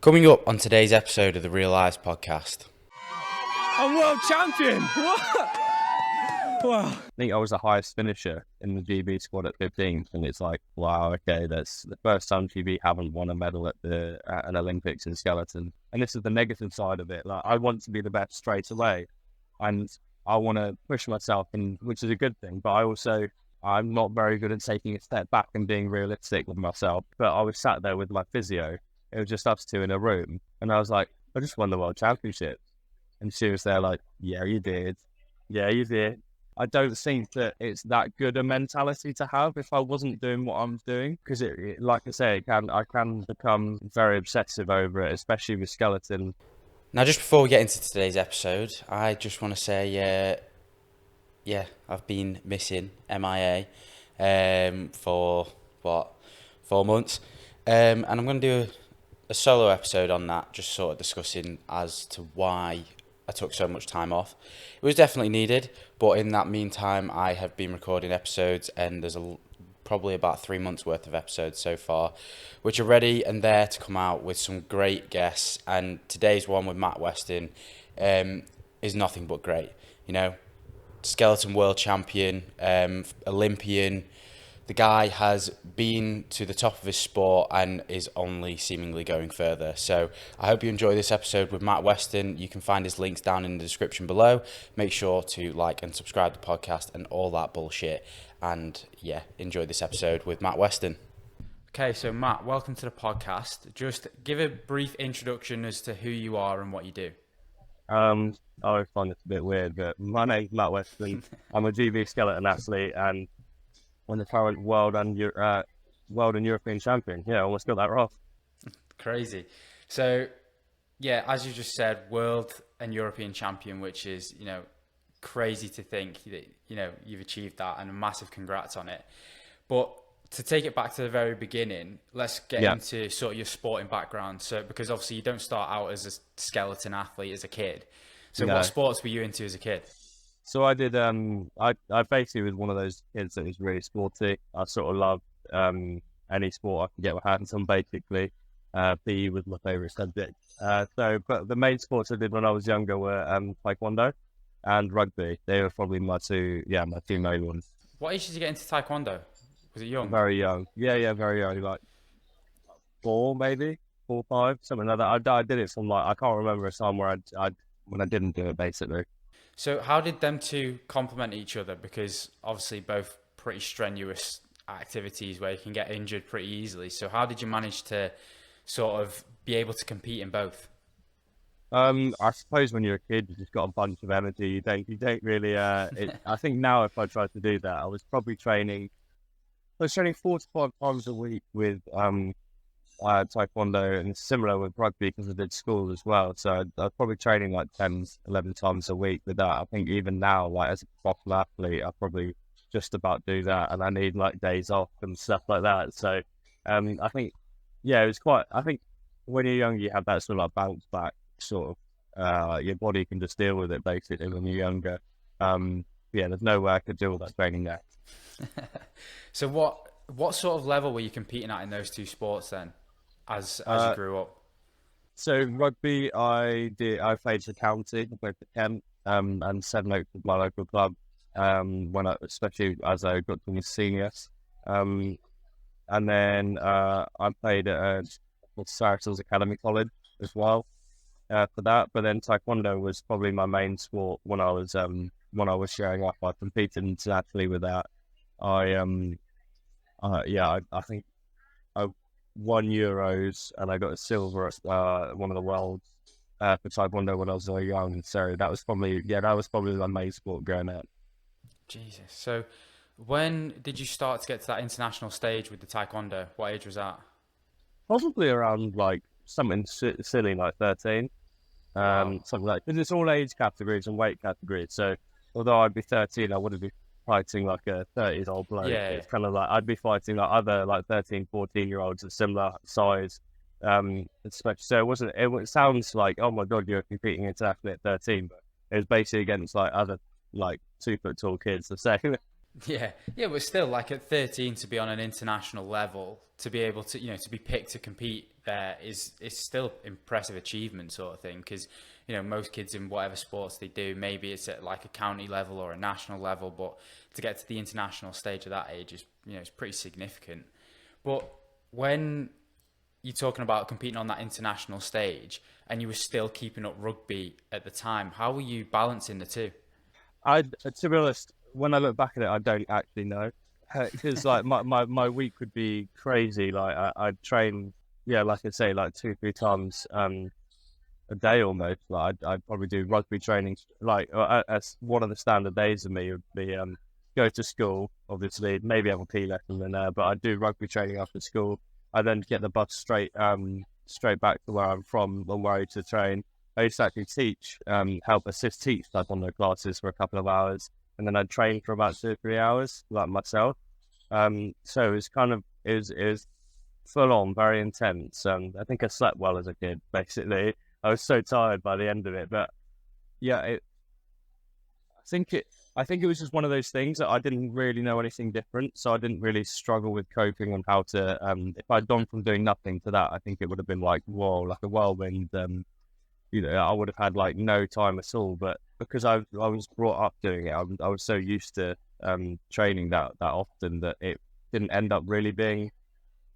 Coming up on today's episode of the Real Lives podcast. I'm world champion! What? Wow. I think I was the highest finisher in the GB squad at 15th, and it's like, wow, okay, that's the first time GB haven't won a medal at an Olympics in skeleton. And this is the negative side of it. Like, I want to be the best straight away, and I want to push myself, which is a good thing. But I'm not very good at taking a step back and being realistic with myself. But I was sat there with my physio. It was just us two in a room, and I was like, I just won the world championship. And she was there like, yeah, you did. Yeah, you did. I don't think that it's that good a mentality to have if I wasn't doing what I'm doing, because like I say, I can become very obsessive over it, especially with skeleton. Now, just before we get into today's episode, I just want to say, I've been missing MIA for 4 months, and I'm going to do a solo episode on that, just sort of discussing as to why I took so much time off. It was definitely needed, but in that meantime, I have been recording episodes, and there's probably about 3 months worth of episodes so far, which are ready and there to come out with some great guests. And today's one with Matt Weston is nothing but great. You know, skeleton world champion, Olympian. The guy has been to the top of his sport and is only seemingly going further. So I hope you enjoy this episode with Matt Weston. You can find his links down in the description below. Make sure to like and subscribe to the podcast and all that bullshit. And yeah, enjoy this episode with Matt Weston. Okay, so Matt, welcome to the podcast. Just give a brief introduction as to who you are and what you do. I find this a bit weird, but my name's Matt Weston. I'm a GB skeleton athlete, and I'm the current world and European champion. Yeah, almost got that right. Crazy. So, yeah, as you just said, world and European champion, which is, crazy to think that, you've achieved that, and a massive congrats on it. But to take it back to the very beginning, let's get into sort of your sporting background. So, because obviously you don't start out as a skeleton athlete as a kid. So what sports were you into as a kid? So I did, I basically was one of those kids that was really sporty. I sort of loved any sport I could get my hands on, basically. PE was my favourite subject. But the main sports I did when I was younger were taekwondo and rugby. They were probably my two main ones. What age did you get into taekwondo? Was it young? Very young. Yeah, very young. Like 4, maybe 4, 5, something like that. I did it from I can't remember a time where when I didn't do it, basically. So how did them two complement each other? Because obviously both pretty strenuous activities where you can get injured pretty easily. So how did you manage to sort of be able to compete in both? I suppose when you're a kid, you just got a bunch of energy. You don't really. I think now if I tried to do that, I was training 4 to 5 times a week with taekwondo, and similar with rugby because I did school as well. So I was probably training like 10, 11 times a week with that. I think even now, as a professional athlete, I probably just about do that, and I need days off and stuff like that. So I think, it was quite. I think when you're young, you have that sort of bounce back sort of. Your body can just deal with it basically when you're younger. There's no way I could do all that training now. So what sort of level were you competing at in those two sports then? As you grew up? So rugby, I played for county, I played for Kent, and Seven Oaks was my local club. Especially as I got to be senior, and then I played at Saracens Academy College as well for that. But then taekwondo was probably my main sport when I was showing up. I competed internationally with that. I think I won Euros, and I got a silver at one of the worlds for taekwondo when I was very young. So that was probably my main sport growing up. Jesus. So when did you start to get to that international stage with the taekwondo? What age was that? Probably around something silly like 13, something like. Because it's all age categories and weight categories. So although I'd be 13, I wouldn't be fighting like a 30-year-old bloke. Yeah. It's kind of I'd be fighting other 13, 14-year-olds of similar size. Especially, so it sounds like, oh my god, you're competing internationally at 13, but it was basically against other 2-foot tall kids. The same. Yeah, but still, at 13 to be on an international level, to be able to, to be picked to compete there is still impressive achievement sort of thing, because most kids in whatever sports they do, maybe it's at like a county level or a national level, but to get to the international stage at that age is it's pretty significant. But when you're talking about competing on that international stage and you were still keeping up rugby at the time, how were you balancing the two? To be honest, when I look back at it, I don't actually know, because like my week would be crazy. Like I'd train, like I say, like 2-3 times a day almost. Like I'd probably do rugby training. Like as one of the standard days of me would be go to school, obviously, maybe have a P lesson in there, but I'd do rugby training after school. I then get the bus straight back to where I'm from on where I used to train. I used to actually teach, help assist teach taekwondo classes for a couple of hours, and then I'd train for about 2 or 3 hours, like myself. So it was it was full on, very intense. I think I slept well as a kid. Basically, I was so tired by the end of it, but yeah, I think it was just one of those things that I didn't really know anything different, so I didn't really struggle with coping on how to. If I'd gone from doing nothing to that, I think it would have been like whoa, like a whirlwind. I would have had like no time at all. But because I was brought up doing it, I was so used to training that often that it didn't end up really being.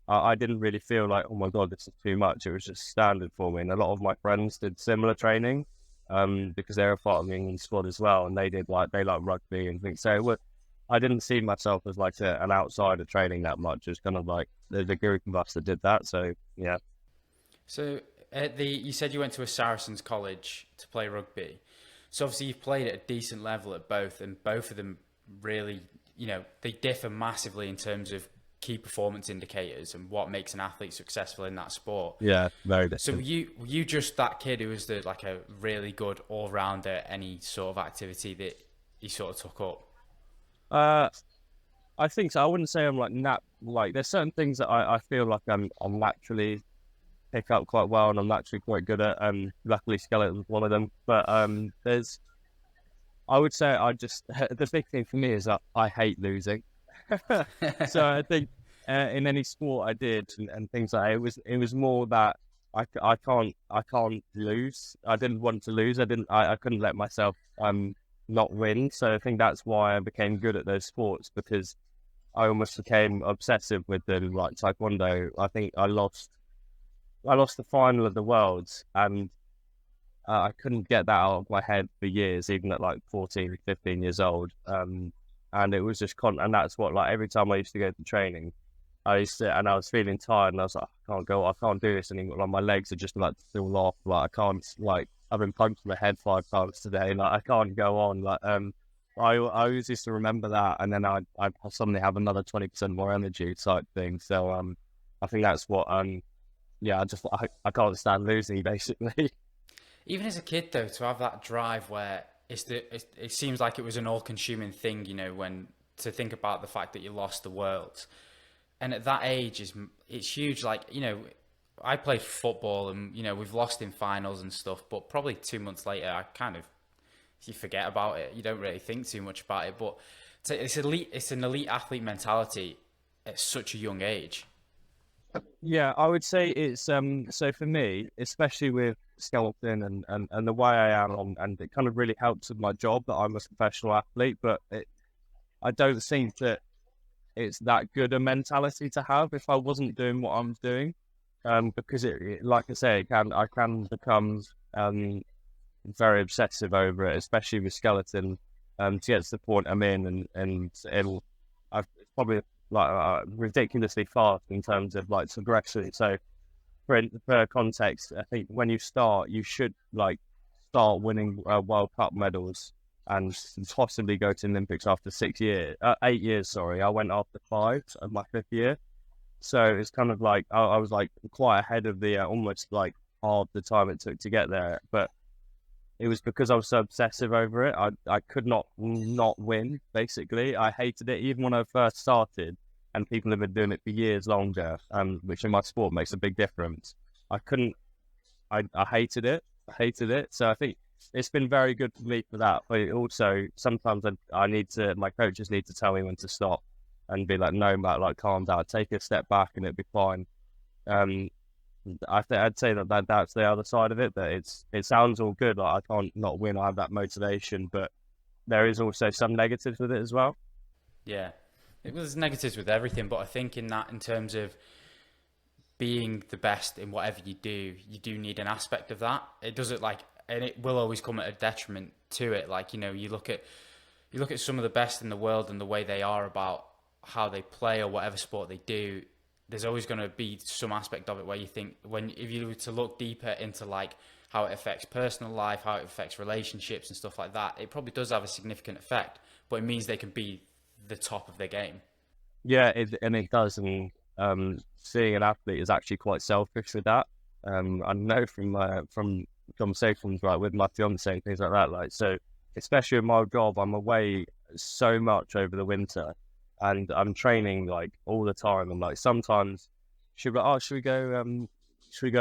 I didn't really feel like, oh my god, this is too much. It was just standard for me, and a lot of my friends did similar training. Because they're a part of the England squad as well, and they like rugby and things. So I didn't see myself as like an outsider training that much. It's kind of like the group of us that did that. So yeah. So you said you went to a Saracens college to play rugby. So obviously you've played at a decent level at both, and both of them really, they differ massively in terms of key performance indicators and what makes an athlete successful in that sport. Yeah, very different. So were you just that kid who was like a really good all rounder at any sort of activity that you sort of took up? I think so. I wouldn't say I'm like there's certain things that I feel like I'm naturally pick up quite well, and I'm naturally quite good at. Luckily, skeleton's one of them. But I would say the big thing for me is that I hate losing. So I think in any sport I did and things like that, it was more that I can't lose. I didn't want to lose. I couldn't let myself not win. So I think that's why I became good at those sports, because I almost became obsessive with them. Like taekwondo, I think I lost the final of the Worlds, and I couldn't get that out of my head for years, even at like 14, 15 years old. And it was just and that's what, like, every time I used to go to training, I was feeling tired, and I was like, I can't do this anymore. Like, my legs are just like still off. Like, I can't, like, I've been punched in the head 5 times today. Like, I can't go on. Like, I always used to remember that, and then I suddenly have another 20% more energy type thing. So I think that's what I can't stand losing, basically. Even as a kid, though, to have that drive where it seems like it was an all-consuming thing, when to think about the fact that you lost the Worlds, and at that age it's huge. Like, I played football, and we've lost in finals and stuff, but probably 2 months later, you forget about it. You don't really think too much about it. But it's an elite athlete mentality at such a young age. Yeah, I would say it's so for me, especially with skeleton and the way I am, and it kind of really helps with my job that I'm a professional athlete, but I don't think that it's that good a mentality to have if I wasn't doing what I'm doing, because it like I say, I can become very obsessive over it, especially with skeleton, to get to the point I'm in, and it's probably like ridiculously fast in terms of like progression. So for context, I think when you start, you should like start winning World Cup medals and possibly go to Olympics after 8 years. Sorry, I went after 5 of my 5th year. So it's kind of like I was like quite ahead of the almost like half the time it took to get there, but it was because I was so obsessive over it. I could not win, basically. I hated it even when I first started, and people have been doing it for years longer, which in my sport makes a big difference. I hated it. So I think it's been very good for me for that. But also, sometimes my coaches need to tell me when to stop and be like, no, Matt, like, calm down, take a step back and it'll be fine. I'd say that's the other side of it. That it sounds all good. Like I can't not win. I have that motivation, but there is also some negatives with it as well. Yeah, there's negatives with everything, but I think in terms of being the best in whatever you do need an aspect of that. It doesn't and it will always come at a detriment to it. Like, you look at some of the best in the world and the way they are about how they play or whatever sport they do. There's always going to be some aspect of it where you think, if you were to look deeper into like how it affects personal life, how it affects relationships and stuff like that, it probably does have a significant effect, but it means they can be the top of their game. Yeah, it does. And seeing an athlete is actually quite selfish with that. I know from conversations with my fiance and things like that. Like, so especially with my job, I'm away so much over the winter, and I'm training like all the time. And like sometimes she'll be like, "Oh, should we go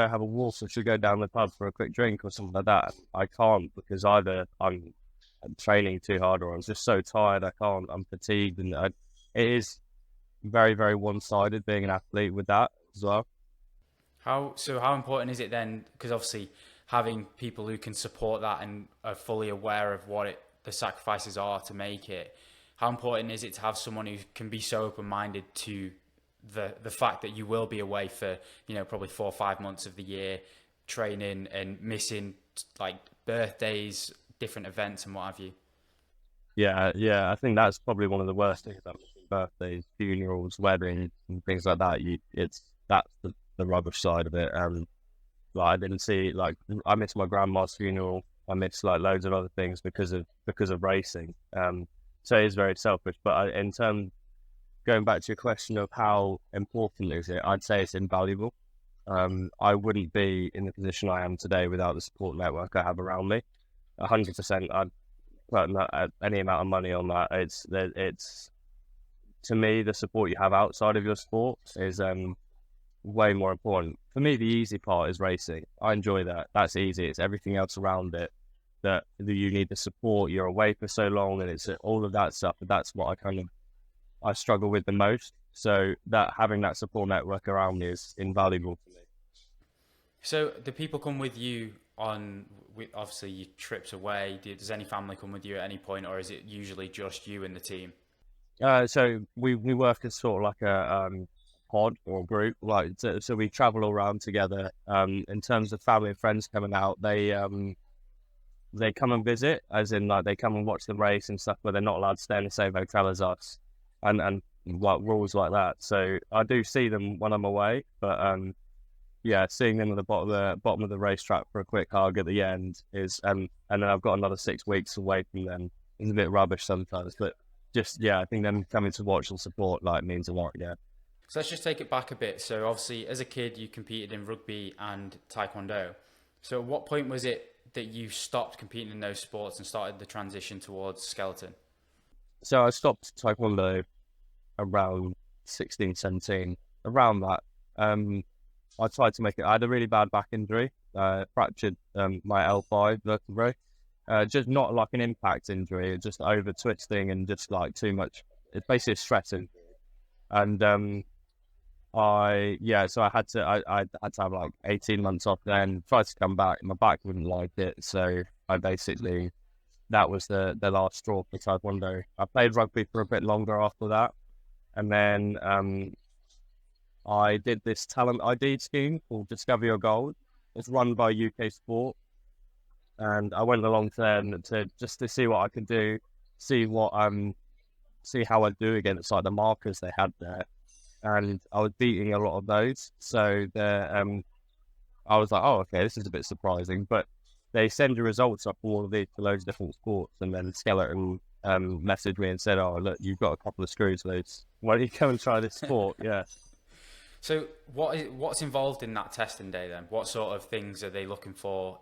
have a walk, or should we go down the pub for a quick drink or something like that?" I can't, because either I'm training too hard or I'm just so tired. I can't. I'm fatigued, and it is very, very one-sided being an athlete with that as well. How important is it then? Because obviously having people who can support that and are fully aware of what the sacrifices are to make it, how important is it to have someone who can be so open-minded to the fact that you will be away for, probably 4 or 5 months of the year, training and missing like birthdays, different events and what have you? Yeah, I think that's probably one of the worst things about birthdays, funerals, weddings, and things like that. That's the rubbish side of it. Like I didn't see, like, I missed my grandma's funeral. I missed like loads of other things because of racing. So it is very selfish. But in terms, going back to your question of how important is it, I'd say it's invaluable. I wouldn't be in the position I am today without the support network I have around me. 100%. I'd put any amount of money on that. It's to me, the support you have outside of your sport is way more important. For me, the easy part is racing. I enjoy that. That's easy. It's everything else around it that you need the support. You're away for so long, and it's all of that stuff. But that's what I struggle with the most. So that having that support network around me is invaluable for me. So do people come with you obviously your trips away? Does any family come with you at any point, or is it usually just you and the team? So we work as sort of like a pod or group, like so we travel all around together. In terms of family and friends coming out, they come and visit, as in like they come and watch the race and stuff, but they're not allowed to stay in the same hotel as us, and like rules like that. So I do see them when I'm away, but yeah, seeing them at the bottom of the racetrack for a quick hug at the end is and then I've got another 6 weeks away from them. It's a bit rubbish sometimes, but just, yeah, I think them coming to watch and support like means a lot. Yeah. So let's just take it back a bit. So obviously as a kid you competed in rugby and taekwondo. So at what point was it that you stopped competing in those sports and started the transition towards skeleton? So I stopped taekwondo around 16, 17, around that. I tried to make it. I had a really bad back injury, fractured my L5 vertebrae. Just not like an impact injury, just over twisting and just like too much. It's basically a stress injury. And so I had to have like 18 months off then, tried to come back. My back wouldn't like it. So that was the last straw for taekwondo. I played rugby for a bit longer after that. And then I did this talent ID scheme called Discover Your Gold. It's run by UK Sport. And I went along to them to see what I could do, see how I do against like the markers they had there. And I was beating a lot of those. So I was like, oh, okay, this is a bit surprising. But they send your results up all of these for loads of different sports. And then Skeleton messaged me and said, oh, look, you've got a couple of screws loose. Why don't you come and try this sport? Yeah. So what's involved in that testing day then? What sort of things are they looking for?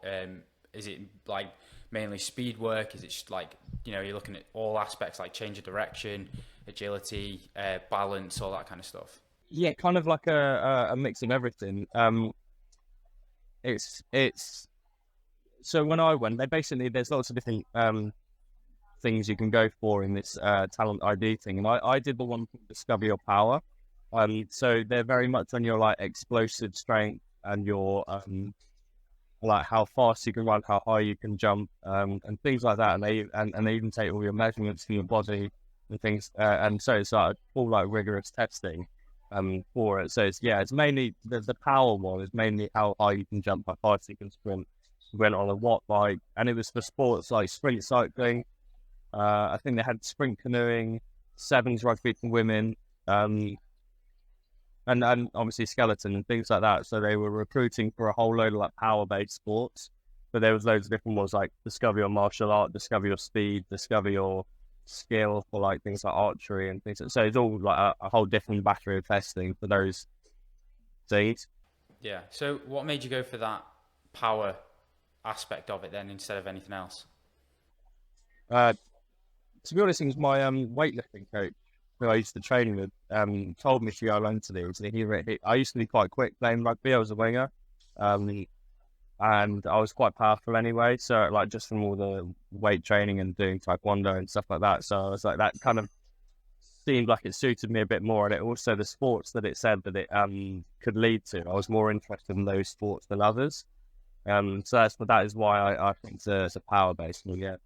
Is it like mainly speed work? Is it just like, you're looking at all aspects like change of direction, agility, balance, all that kind of stuff? Yeah, kind of like a mix of everything. It's so when I went, there's lots of different things you can go for in this talent ID thing, and I did the one called Discover Your Power. So they're very much on your like explosive strength, and your like how fast you can run, how high you can jump, and things like that. And they even take all your measurements for your body and things. And so it's like all like rigorous testing for it. So it's mainly the power one is mainly how high you can jump, how fast you can sprint. We went on a watt bike, and it was for sports like sprint cycling. I think they had sprint canoeing, sevens rugby for women, and obviously skeleton and things like that. So they were recruiting for a whole load of like power-based sports, but there was loads of different ones like discover your martial art, discover your speed, discover your skill for like things like archery and things. So it's all like a whole different battery of testing for those things. Yeah. So what made you go for that power aspect of it then instead of anything else? To be honest, it was my weightlifting coach who I used to train with told me to go along to these. I used to be quite quick playing rugby. I was a winger, and I was quite powerful anyway. So like just from all the weight training and doing taekwondo and stuff like that. So I was like, that kind of seemed like it suited me a bit more. And it also the sports that it said that it could lead to. I was more interested in those sports than others. So that is why I think it's a power based one. Yeah.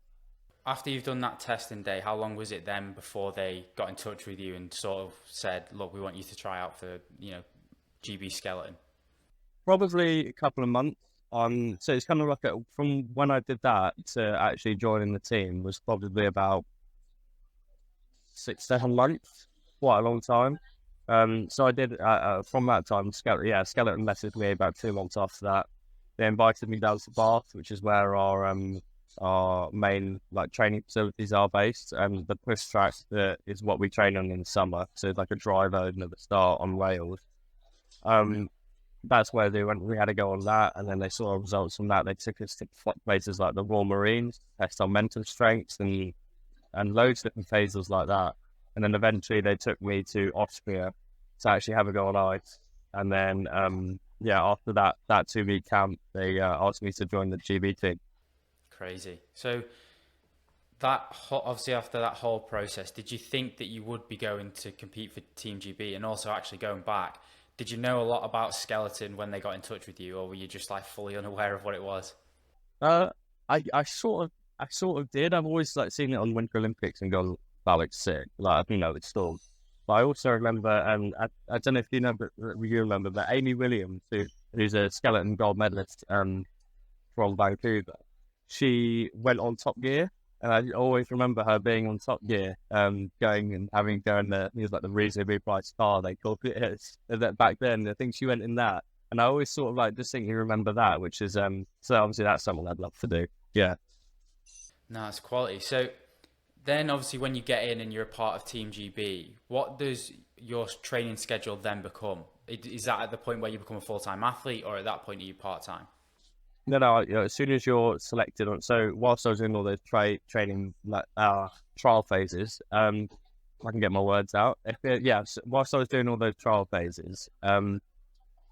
After you've done that testing day, how long was it then before they got in touch with you and sort of said, look, we want you to try out for, GB skeleton? Probably a couple of months. So it's kind of like from when I did that to actually joining the team was probably about 6-7 months, quite a long time. So I did from that time. Skeleton messaged me about 2 months after that. They invited me down to Bath, which is where our main like training facilities are based, and the push track that is what we train on in the summer. So it's like a dry version of the start on rails. That's where they went. We had to go on that, and then they saw our results from that. They took us to places like the Royal Marines, test our mental strengths and loads of different phases like that. And then eventually they took me to Austria to actually have a go on ice. And then after that 2-week camp, they asked me to join the GB team. Crazy. So obviously after that whole process, did you think that you would be going to compete for Team GB? And also actually going back, did you know a lot about skeleton when they got in touch with you, or were you just like fully unaware of what it was? I sort of did. I've always like seen it on Winter Olympics and gone, that looks sick. Like it's still. But I also remember, and I don't know if you remember, but Amy Williams, who's a skeleton gold medalist from Vancouver, she went on Top Gear, and I always remember her being on Top Gear, going and having it was like the reasonably priced car they called it back then. I think she went in that, and I always sort of like distinctly remember that, which is so obviously that's something I'd love to do. Yeah. No, it's quality. So then obviously when you get in and you're a part of Team GB, what does your training schedule then become? Is that at the point where you become a full-time athlete, or at that point are you part-time? No. As soon as you're selected on, so whilst I was in all those training trial phases, I can get my words out. Whilst I was doing all those trial phases,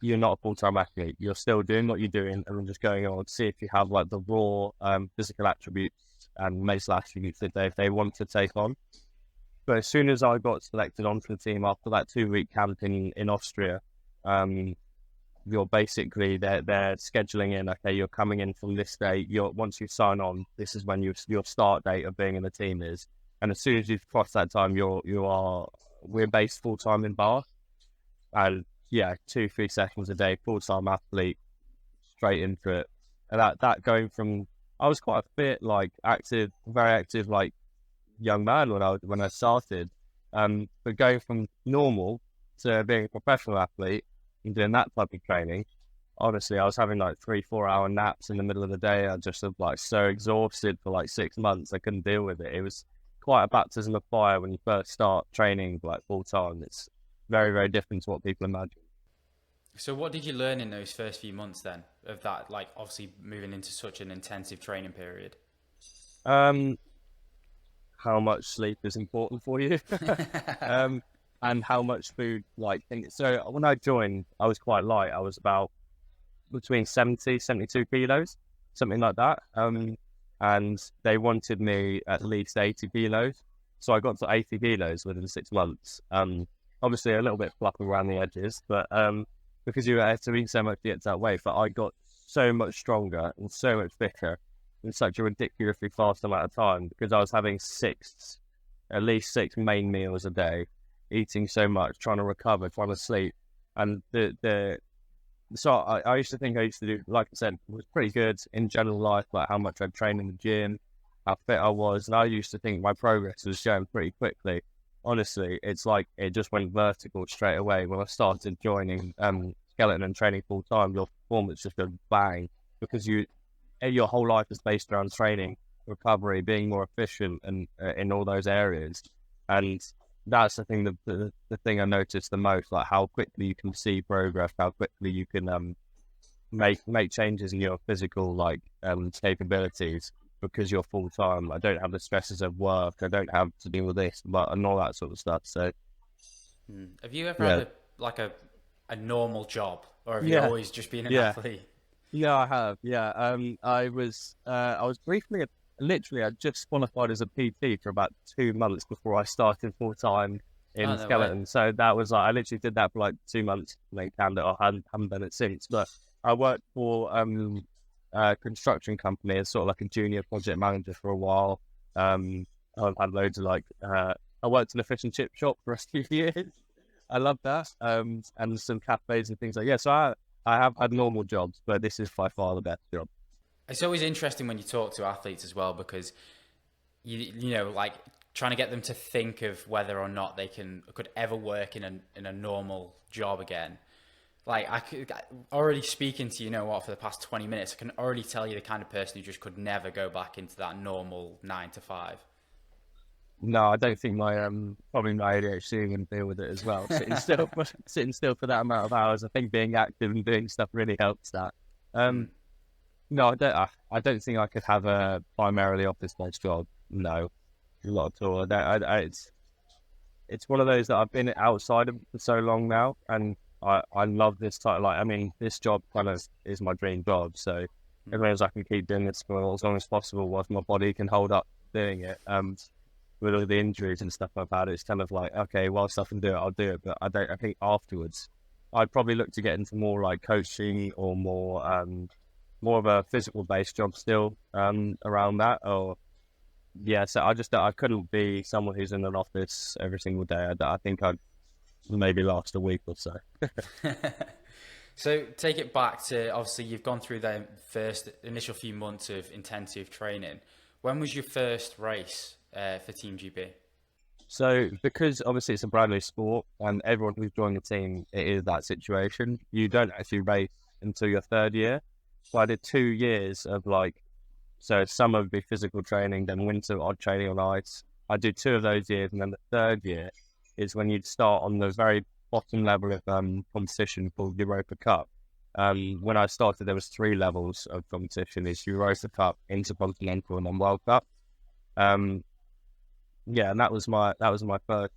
you're not a full-time athlete. You're still doing what you're doing, and I'm just going on to see if you have like the raw physical attributes and mental attributes that they want to take on. But as soon as I got selected onto the team after that 2-week camp in Austria, you're basically they're scheduling in. Okay, you're coming in from this date. Once you sign on, this is when your start date of being in the team is. And as soon as you've crossed that time, we're based full time in Bath, and 2-3 sessions a day, full time athlete, straight into it. And that going from, I was quite a fit, like active, very active, like young man when I started. But going from normal to being a professional athlete and doing that type of training, honestly, I was having like 3-4 hour naps in the middle of the day. I just was like so exhausted for like 6 months. I couldn't deal with it. It was quite a baptism of fire when you first start training like full time. It's very, very different to what people imagine. So what did you learn in those first few months then of that, like obviously moving into such an intensive training period? How much sleep is important for you, and how much food, so when I joined, I was quite light. I was about between 72 kilos, something like that. And they wanted me at least 80 kilos. So I got to 80 kilos within 6 months. Obviously a little bit fluffy around the edges, but because you had to eat so much to get to that weight. But I got so much stronger and so much fitter in such a ridiculously fast amount of time because I was having at least six main meals a day, eating so much, trying to recover, trying to sleep. And so I used to think I used to do, like I said, was pretty good in general life, like how much I'd train in the gym, how fit I was. And I used to think my progress was showing pretty quickly. Honestly, it's like it just went vertical straight away when I started joining skeleton and training full time. Your performance just goes bang because your whole life is based around training, recovery, being more efficient, and in all those areas. And that's the thing, the thing I noticed the most, like how quickly you can see progress, how quickly you can make changes in your physical capabilities because you're full time. I don't have the stresses of work. I don't have to deal with this, and all that sort of stuff. So, have you ever had a normal job, or have you always just been an athlete? Yeah, I have. Yeah, I was briefly, literally, I just qualified as a PT for about 2 months before I started full time in skeleton. Way. So that was I literally did that for like 2 months, and then canned it. I haven't done it since. But I worked for a construction company as sort of like a junior project manager for a while. I've had loads of I worked in a fish and chip shop for a few years. I love that. And some cafes and things like So I have had normal jobs, but this is by far the best job. It's always interesting when you talk to athletes as well, because you know, like trying to get them to think of whether or not they could ever work in a normal job again. Like already speaking to for the past 20 minutes, I can already tell you the kind of person who just could never go back into that normal 9 to 5. No, I don't think probably my ADHD can deal with it as well. Sitting still for that amount of hours, I think being active and doing stuff really helps that. No, I don't think I could have a primarily office-based job. No, not at all. It's one of those that I've been outside of for so long now, and I love this type. This job kind of is my dream job. So as long as I can keep doing this for as long as possible, whilst my body can hold up doing it. With all the injuries and stuff I've had, it's kind of like, okay, whilst I can do it, I'll do it. But I think afterwards, I'd probably look to get into more like coaching or more of a physical based job still around that. So I couldn't be someone who's in an office every single day. I think I'd maybe last a week or so. So take it back to, obviously you've gone through the first initial few months of intensive training. When was your first race for Team GB? So because obviously it's a brand new sport and everyone who's joined the team, it is that situation. You don't actually race until your third year. So I did 2 years of so summer would be physical training, then winter odd training on ice. I do 2 of those years, and then the third year is when you'd start on the very bottom level of competition called Europa Cup. When I started, there was 3 levels of competition: it's Europa Cup, Intercontinental, and then World Cup. And that was my first.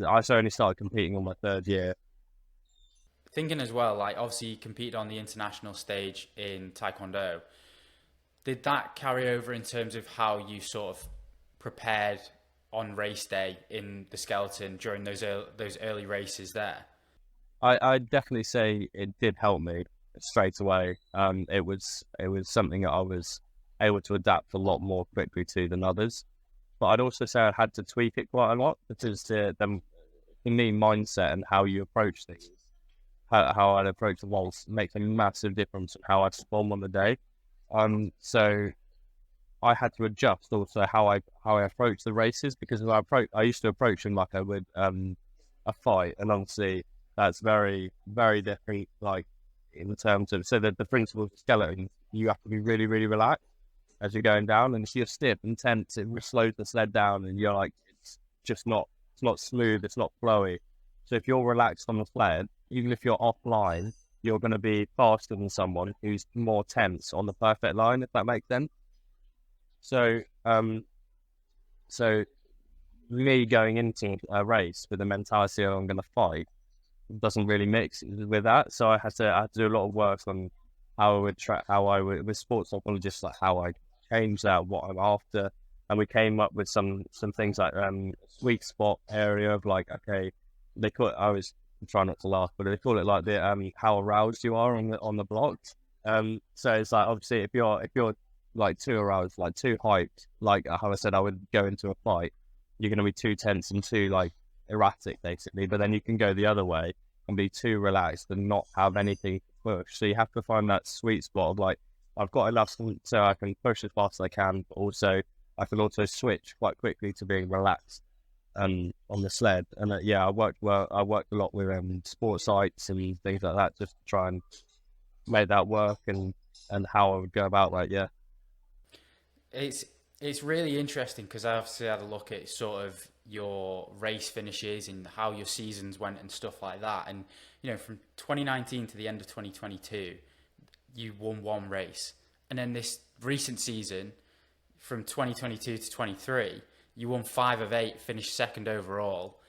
I only started competing on my third year. Thinking as well, obviously you competed on the international stage in Taekwondo. Did that carry over in terms of how you sort of prepared on race day in the skeleton during those early races there? I'd definitely say it did help me straight away. It was something that I was able to adapt a lot more quickly to than others. But I'd also say I had to tweak it quite a lot because the mindset and how you approach things, how I'd approach the waltz makes a massive difference in how I perform on the day. So I had to adjust also how I approach the races, because I used to approach them like I would a fight, and obviously that's very, very different. In terms of the principle of skeleton, you have to be really, really relaxed as you're going down, and if you're stiff and tense, it slows the sled down, and you're it's just not smooth, it's not flowy. So if you're relaxed on the sled, even if you're offline, you're going to be faster than someone who's more tense on the perfect line, if that makes sense. So me going into a race with the mentality of I'm going to fight doesn't really mix with that. So I had to do a lot of work on how I would with sports psychologists, how I change that, what I'm after, and we came up with some things like sweet spot area of okay, I was I'm trying not to laugh, but they call it like the how aroused you are on the blocks. So it's like, obviously if you're like too aroused, like too hyped, like how I said I would go into a fight, you're going to be too tense and too like erratic basically. But then you can go the other way and be too relaxed and not have anything to push. So you have to find that sweet spot of like, I've got enough so I can push as fast as I can, but also I can also switch quite quickly to being relaxed on the sled. And I worked a lot with sports sites and things like that just to try and make that work and how I would go about that. Yeah. It's really interesting because I obviously had a look at sort of your race finishes and how your seasons went and stuff like that. And, you know, from 2019 to the end of 2022, you won one race. And then this recent season, from 2022 to 23, you won 5 of 8, finished second overall,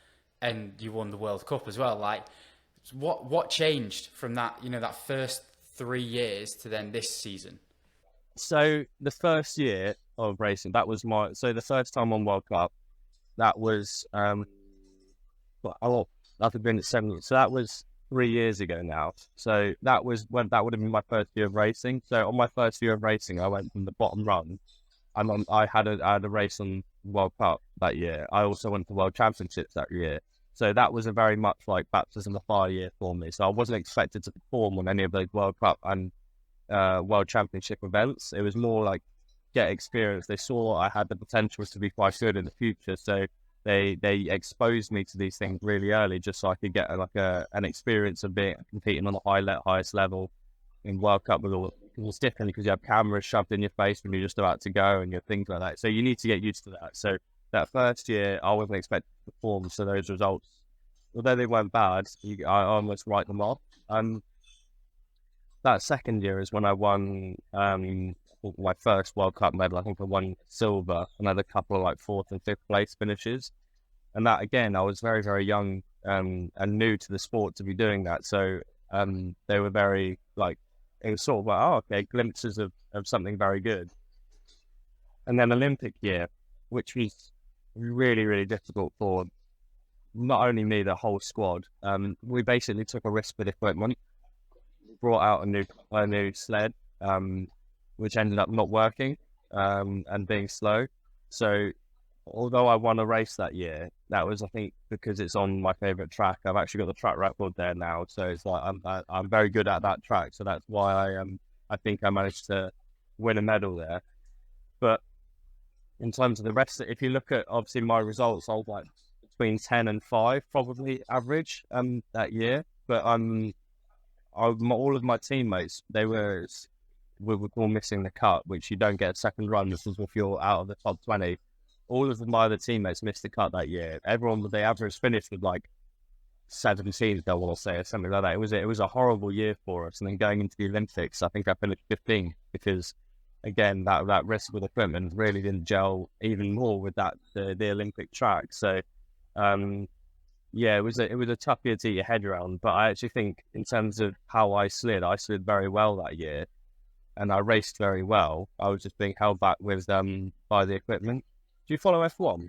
and you won the World Cup as well. Like, what changed from that, you know, that first 3 years to then this season? So the first year of racing, the first time on World Cup, that was that had been at 7 years. So that was 3 years ago now. So that would have been my first year of racing. So on my first year of racing, I went from the bottom run, and I had a race on World Cup that year. I also went to World Championships that year. So that was a very much like baptism of fire year for me. So I wasn't expected to perform on any of those World Cup and World Championship events. It was more like get experience. They saw I had the potential to be quite good in the future, so they exposed me to these things really early, just so I could get an experience of competing on the highest level in World Cup. It's different because you have cameras shoved in your face when you're just about to go and things like that. So you need to get used to that. So that first year, I wasn't expected to perform. So those results, although they weren't bad, I almost write them off. That second year is when I won my first World Cup medal. I think I won silver and had a couple of like 4th and 5th place finishes. And that, again, I was very, very young and new to the sport to be doing that. So they were very like, it was sort of like, oh, okay, glimpses of something very good. And then Olympic year, which was really, really difficult for not only me, the whole squad. We basically took a risk with equipment, brought out a new sled, which ended up not working and being slow. So although I won a race that year, that was, I think, because it's on my favourite track. I've actually got the track record there now, so it's like I'm very good at that track. So that's why I think I managed to win a medal there. But in terms of the rest, if you look at obviously my results, I was like between 10 and 5 probably average that year. But all of my teammates, we were all missing the cut, which you don't get a second run. This is if you're out of the top 20. All of my other teammates missed the cut that year. Everyone with the average finished with like 17, I want to say, or something like that. It was a horrible year for us. And then going into the Olympics, I think I finished 15 because, again, that risk with equipment really didn't gel even more with the Olympic track. So, it was a tough year to get your head around. But I actually think in terms of how I slid very well that year, and I raced very well. I was just being held back with by the equipment. Do you follow F1?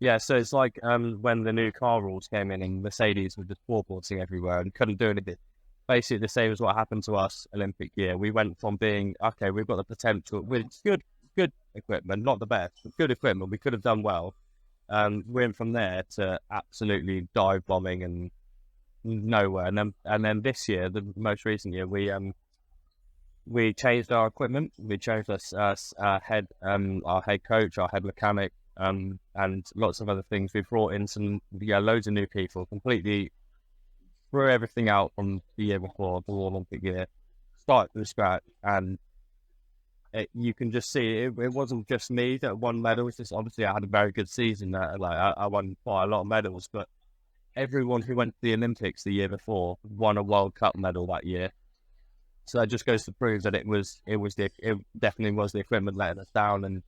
Yeah, so it's like when the new car rules came in and Mercedes were just foreporting everywhere and couldn't do anything. Basically the same as what happened to us Olympic year. We went from being, okay, we've got the potential with good equipment, not the best, but good equipment. We could have done well. We went from there to absolutely dive bombing and nowhere. And then this year, the most recent year, we changed our equipment. We changed our head coach, our head mechanic, and lots of other things. We brought in loads of new people, completely threw everything out from the year before, the Olympic year, started from scratch, and you can just see it wasn't just me that won medals. Just obviously I had a very good season. I won quite a lot of medals, but everyone who went to the Olympics the year before won a World Cup medal that year. So that just goes to prove that it definitely was the equipment letting us down, and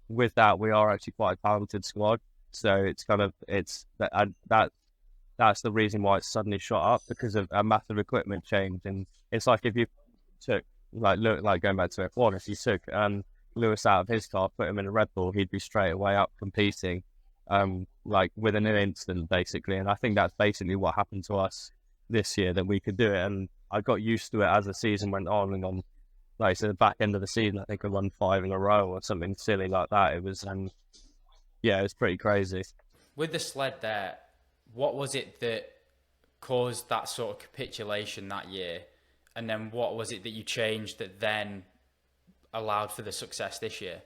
with that we are actually quite a talented squad. So that's the reason why it's suddenly shot up, because of a massive equipment change. And it's like if you took like going back to F1, if you took Lewis out of his car, put him in a Red Bull, he'd be straight away up competing like within an instant, basically. And I think that's basically what happened to us this year, that we could do it. And I got used to it as the season went on, and on, like, so the back end of the season, I think I won 5 in a row or something silly like that. It was, yeah, it was pretty crazy. With the sled there, what was it that caused that sort of capitulation that year? And then what was it that you changed that then allowed for the success this year?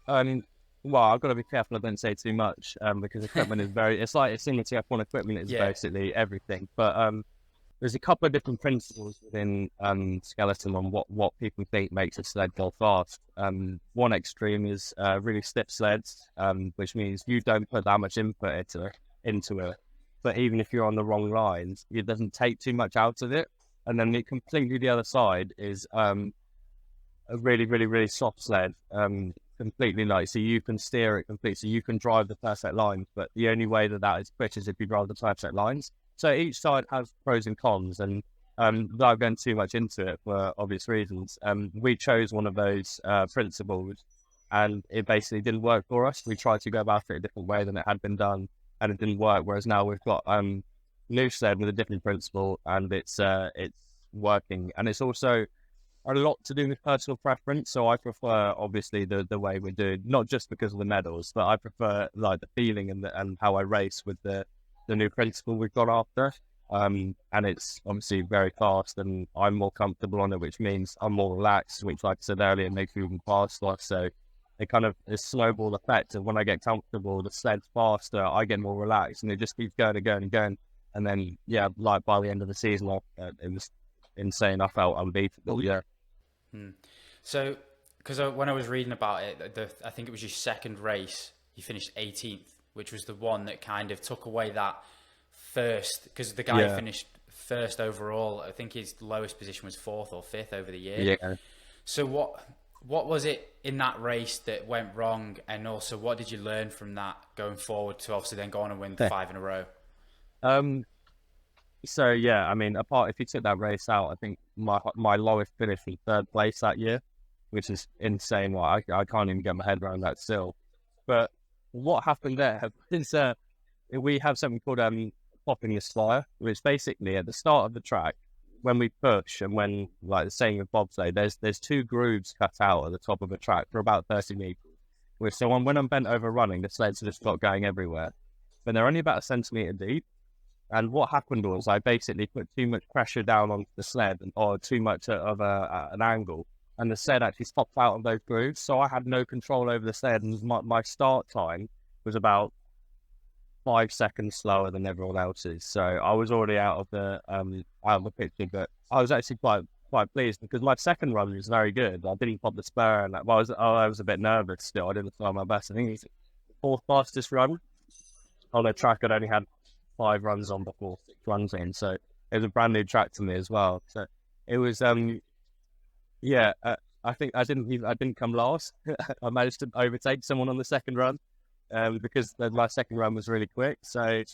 Well, I've got to be careful I don't say too much, because equipment is it's similar to F1 equipment, it's basically everything. But there's a couple of different principles within skeleton on what people think makes a sled go fast. One extreme is really stiff sleds, which means you don't put that much input into it. But even if you're on the wrong lines, it doesn't take too much out of it. And then completely the other side is a really, really, really soft sled, completely light. So you can steer it completely. So you can drive the perfect lines, but the only way that is quick is if you drive the perfect lines. So each side has pros and cons, and without going too much into it for obvious reasons, we chose one of those principles, and it basically didn't work for us. We tried to go about it a different way than it had been done, and it didn't work. Whereas now we've got new sled with a different principle, and it's working. And it's also a lot to do with personal preference. So I prefer, obviously, the way we're doing, not just because of the medals, but I prefer like the feeling and how I race with the new principle we've got after. And it's obviously very fast, and I'm more comfortable on it, which means I'm more relaxed, which, like I said earlier, makes me even faster. So it kind of is snowball effect of when I get comfortable, the sled's faster, I get more relaxed, and it just keeps going and going and going. And then, yeah, like by the end of the season, it was insane. I felt unbeatable. Yeah. So, because when I was reading about it, I think it was your second race, you finished 18th, which was the one that kind of took away that first, because the guy who finished first overall, I think his lowest position was 4th or 5th over the year. Yeah. So what was it in that race that went wrong, and also what did you learn from that going forward to obviously then go on and win 5 in a row? So yeah, I mean, apart if you took that race out, I think my lowest finish was 3rd place that year, which is insane. I can't even get my head around that still. But what happened there is we have something called popping the spire, which basically at the start of the track, when we push and when, like the saying of bobsleigh, there's 2 grooves cut out at the top of the track for about 30 meters. So when I'm bent over running, the sleds just got going everywhere, but they're only about a centimeter deep. And what happened was I basically put too much pressure down onto the sled, or too much of an angle, and the sled actually popped out of those grooves. So I had no control over the sled, and my start time was about 5 seconds slower than everyone else's. So I was already out of the picture, but I was actually quite pleased because my second run was very good. I didn't pop the spur, and I was a bit nervous still. I didn't try my best. I think it's the 4th fastest run on a track I'd only had 5 runs on before, 6 runs in. So it was a brand new track to me as well. So it was I think I didn't come last. I managed to overtake someone on the second run, because my second run was really quick. So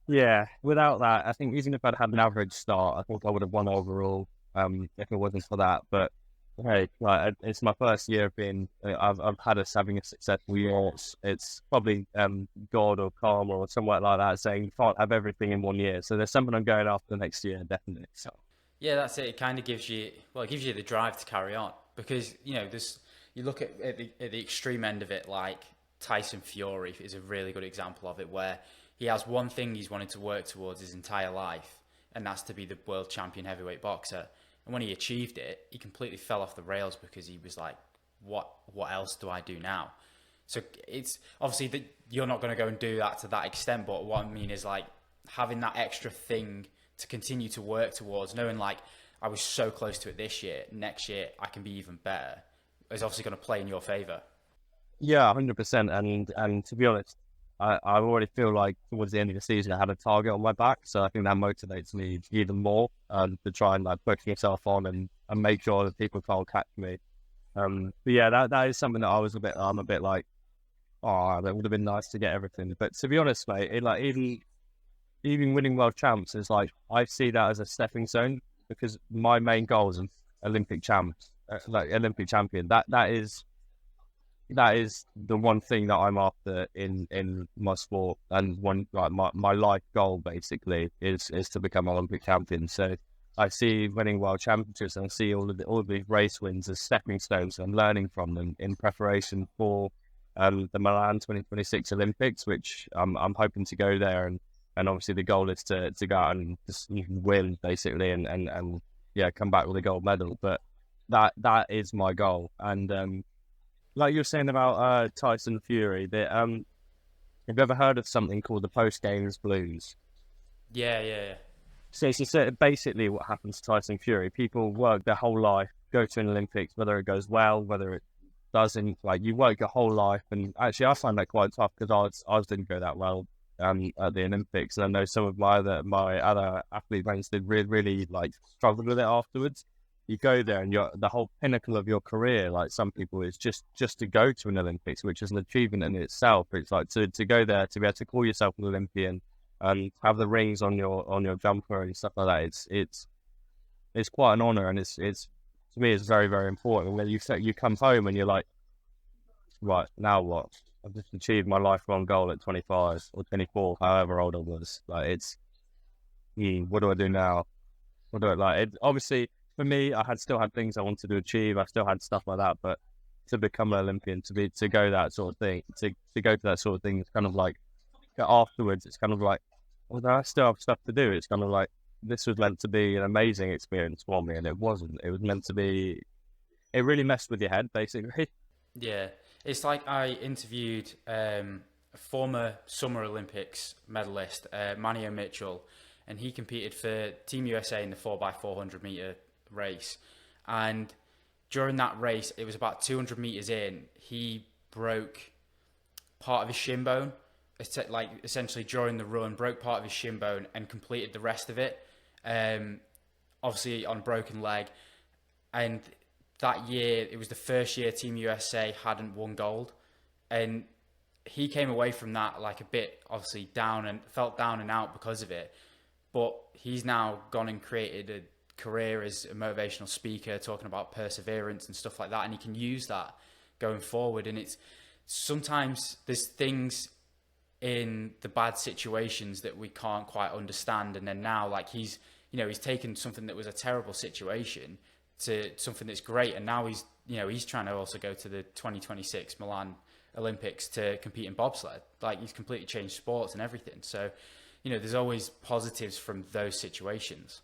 yeah, without that, I think even if I'd had an average start, I think I would have won overall, if it wasn't for that. But hey, like, it's my first year of being, I've had having a successful year. It's probably God or karma or somewhere like that saying you can't have everything in one year. So there's something I'm going after next year, definitely. So yeah, that's it. It kind of gives you the drive to carry on, because you look at the extreme end of it, like Tyson Fury is a really good example of it, where he has one thing he's wanted to work towards his entire life, and that's to be the world champion heavyweight boxer. And when he achieved it, he completely fell off the rails because he was like, what else do I do now? So it's obviously that you're not going to go and do that to that extent. But what I mean is, like, having that extra thing to continue to work towards, knowing like I was so close to it this year, next year I can be even better, is obviously going to play in your favor. Yeah, 100%. And to be honest, I already feel like towards the end of the season I had a target on my back, so I think that motivates me even more to try and like push myself on and make sure that people can't catch me. But yeah, that is something that I'm a bit like, oh, that would have been nice to get everything. But to be honest, mate, even winning world champs is like, I see that as a stepping stone, because my main goal is Olympic champs, like Olympic champion. That is that is the one thing that I'm after in my sport, and one like my life goal basically is to become Olympic champion. So I see winning world championships, and I see all of these race wins as stepping stones and learning from them in preparation for the Milan 2026 Olympics, which I'm hoping to go there, and obviously the goal is to go out and just win basically, and yeah, come back with a gold medal. But that is my goal. And like you were saying about Tyson Fury, that have you ever heard of something called the post games blues? Yeah. So it's just basically what happens to Tyson Fury. People work their whole life, go to an Olympics, whether it goes well, whether it doesn't. Like, you work your whole life, and actually I find that quite tough because ours didn't go that well at the Olympics, and I know some of my other athlete friends did really like struggled with it afterwards. You go there and you're the whole pinnacle of your career. Like, some people, is just to go to an Olympics, which is an achievement in itself. It's like to go there, to be able to call yourself an Olympian and have the rings on your jumper and stuff like that. It's quite an honor, and it's to me it's very, very important. When you come home and you're like, right, now what? I've just achieved my lifelong goal at 25 or 24, however old I was. Like, what do I do now? What do I like? Obviously, for me, I still had things I wanted to achieve. I still had stuff like that, but to become an Olympian, to go that sort of thing, to go to that sort of thing, it's kind of like afterwards. It's kind of like, well, I still have stuff to do. It's kind of like, this was meant to be an amazing experience for me, and it wasn't. It was meant to be. It really messed with your head, basically. Yeah, it's like I interviewed a former Summer Olympics medalist, Manio Mitchell, and he competed for Team USA in the 4x400 meter race. And during that race, it was about 200 meters in, he broke part of his shin bone. Like, essentially during the run, broke part of his shin bone and completed the rest of it. Obviously on a broken leg. And that year, it was the first year Team USA hadn't won gold, and he came away from that like a bit obviously down, and felt down and out because of it. But he's now gone and created a career as a motivational speaker, talking about perseverance and stuff like that, and he can use that going forward. And it's sometimes there's things in the bad situations that we can't quite understand, and then now, like, he's taken something that was a terrible situation to something that's great, and now he's trying to also go to the 2026 Milan Olympics to compete in bobsled. Like, he's completely changed sports and everything. So, there's always positives from those situations.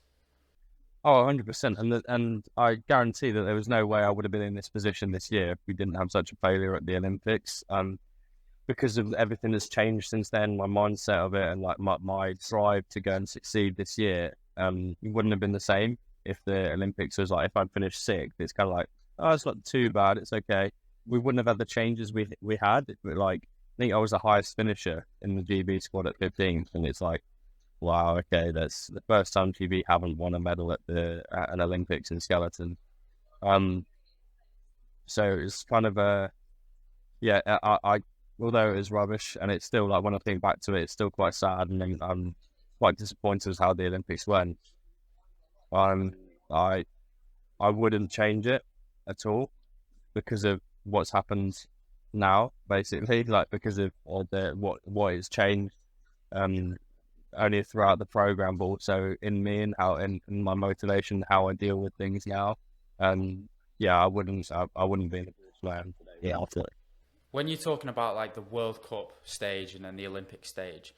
Oh, 100%. And I guarantee that there was no way I would have been in this position this year if we didn't have such a failure at the Olympics. Because of everything that's changed since then, my mindset of it, and like my drive to go and succeed this year, it wouldn't have been the same if the Olympics was like, if I'd finished sixth. It's kind of like, oh, it's not too bad, it's okay. We wouldn't have had the changes we had. But like, I think I was the highest finisher in the GB squad at 15th, and it's like, wow, okay, that's the first time GB haven't won a medal at an Olympics in skeleton. So it's kind of I although it was rubbish, and it's still like, when I think back to it, it's still quite sad, and I'm quite disappointed with how the Olympics went. I wouldn't change it at all because of what's happened now, basically, like, because of what has changed, only throughout the program, but also in me, and how in my motivation, how I deal with things now. I wouldn't be in a position I am today. Yeah, absolutely. When you're talking about like the World Cup stage and then the Olympic stage,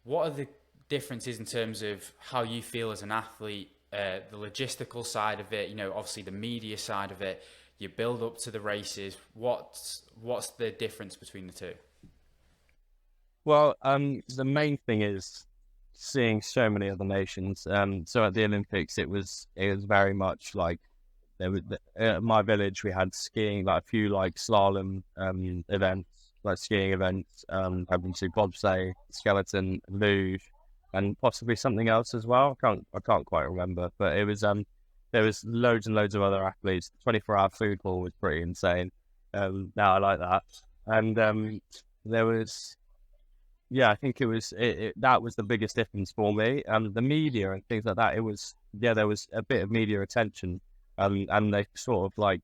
what are the differences in terms of how you feel as an athlete, the logistical side of it, obviously the media side of it, you build up to the races? What's the difference between the two? Well, the main thing is seeing so many other nations. So at the Olympics, it was very much like, there was at my village, we had skiing, like a few like slalom events, like skiing events, having to bobsleigh, skeleton, luge, and possibly something else as well. I can't quite remember, but it was there was loads and loads of other athletes. 24-hour food hall was pretty insane. Now I like that, and there was. Yeah, I think that was the biggest difference for me. The media and things like that, there was a bit of media attention, and they sort of like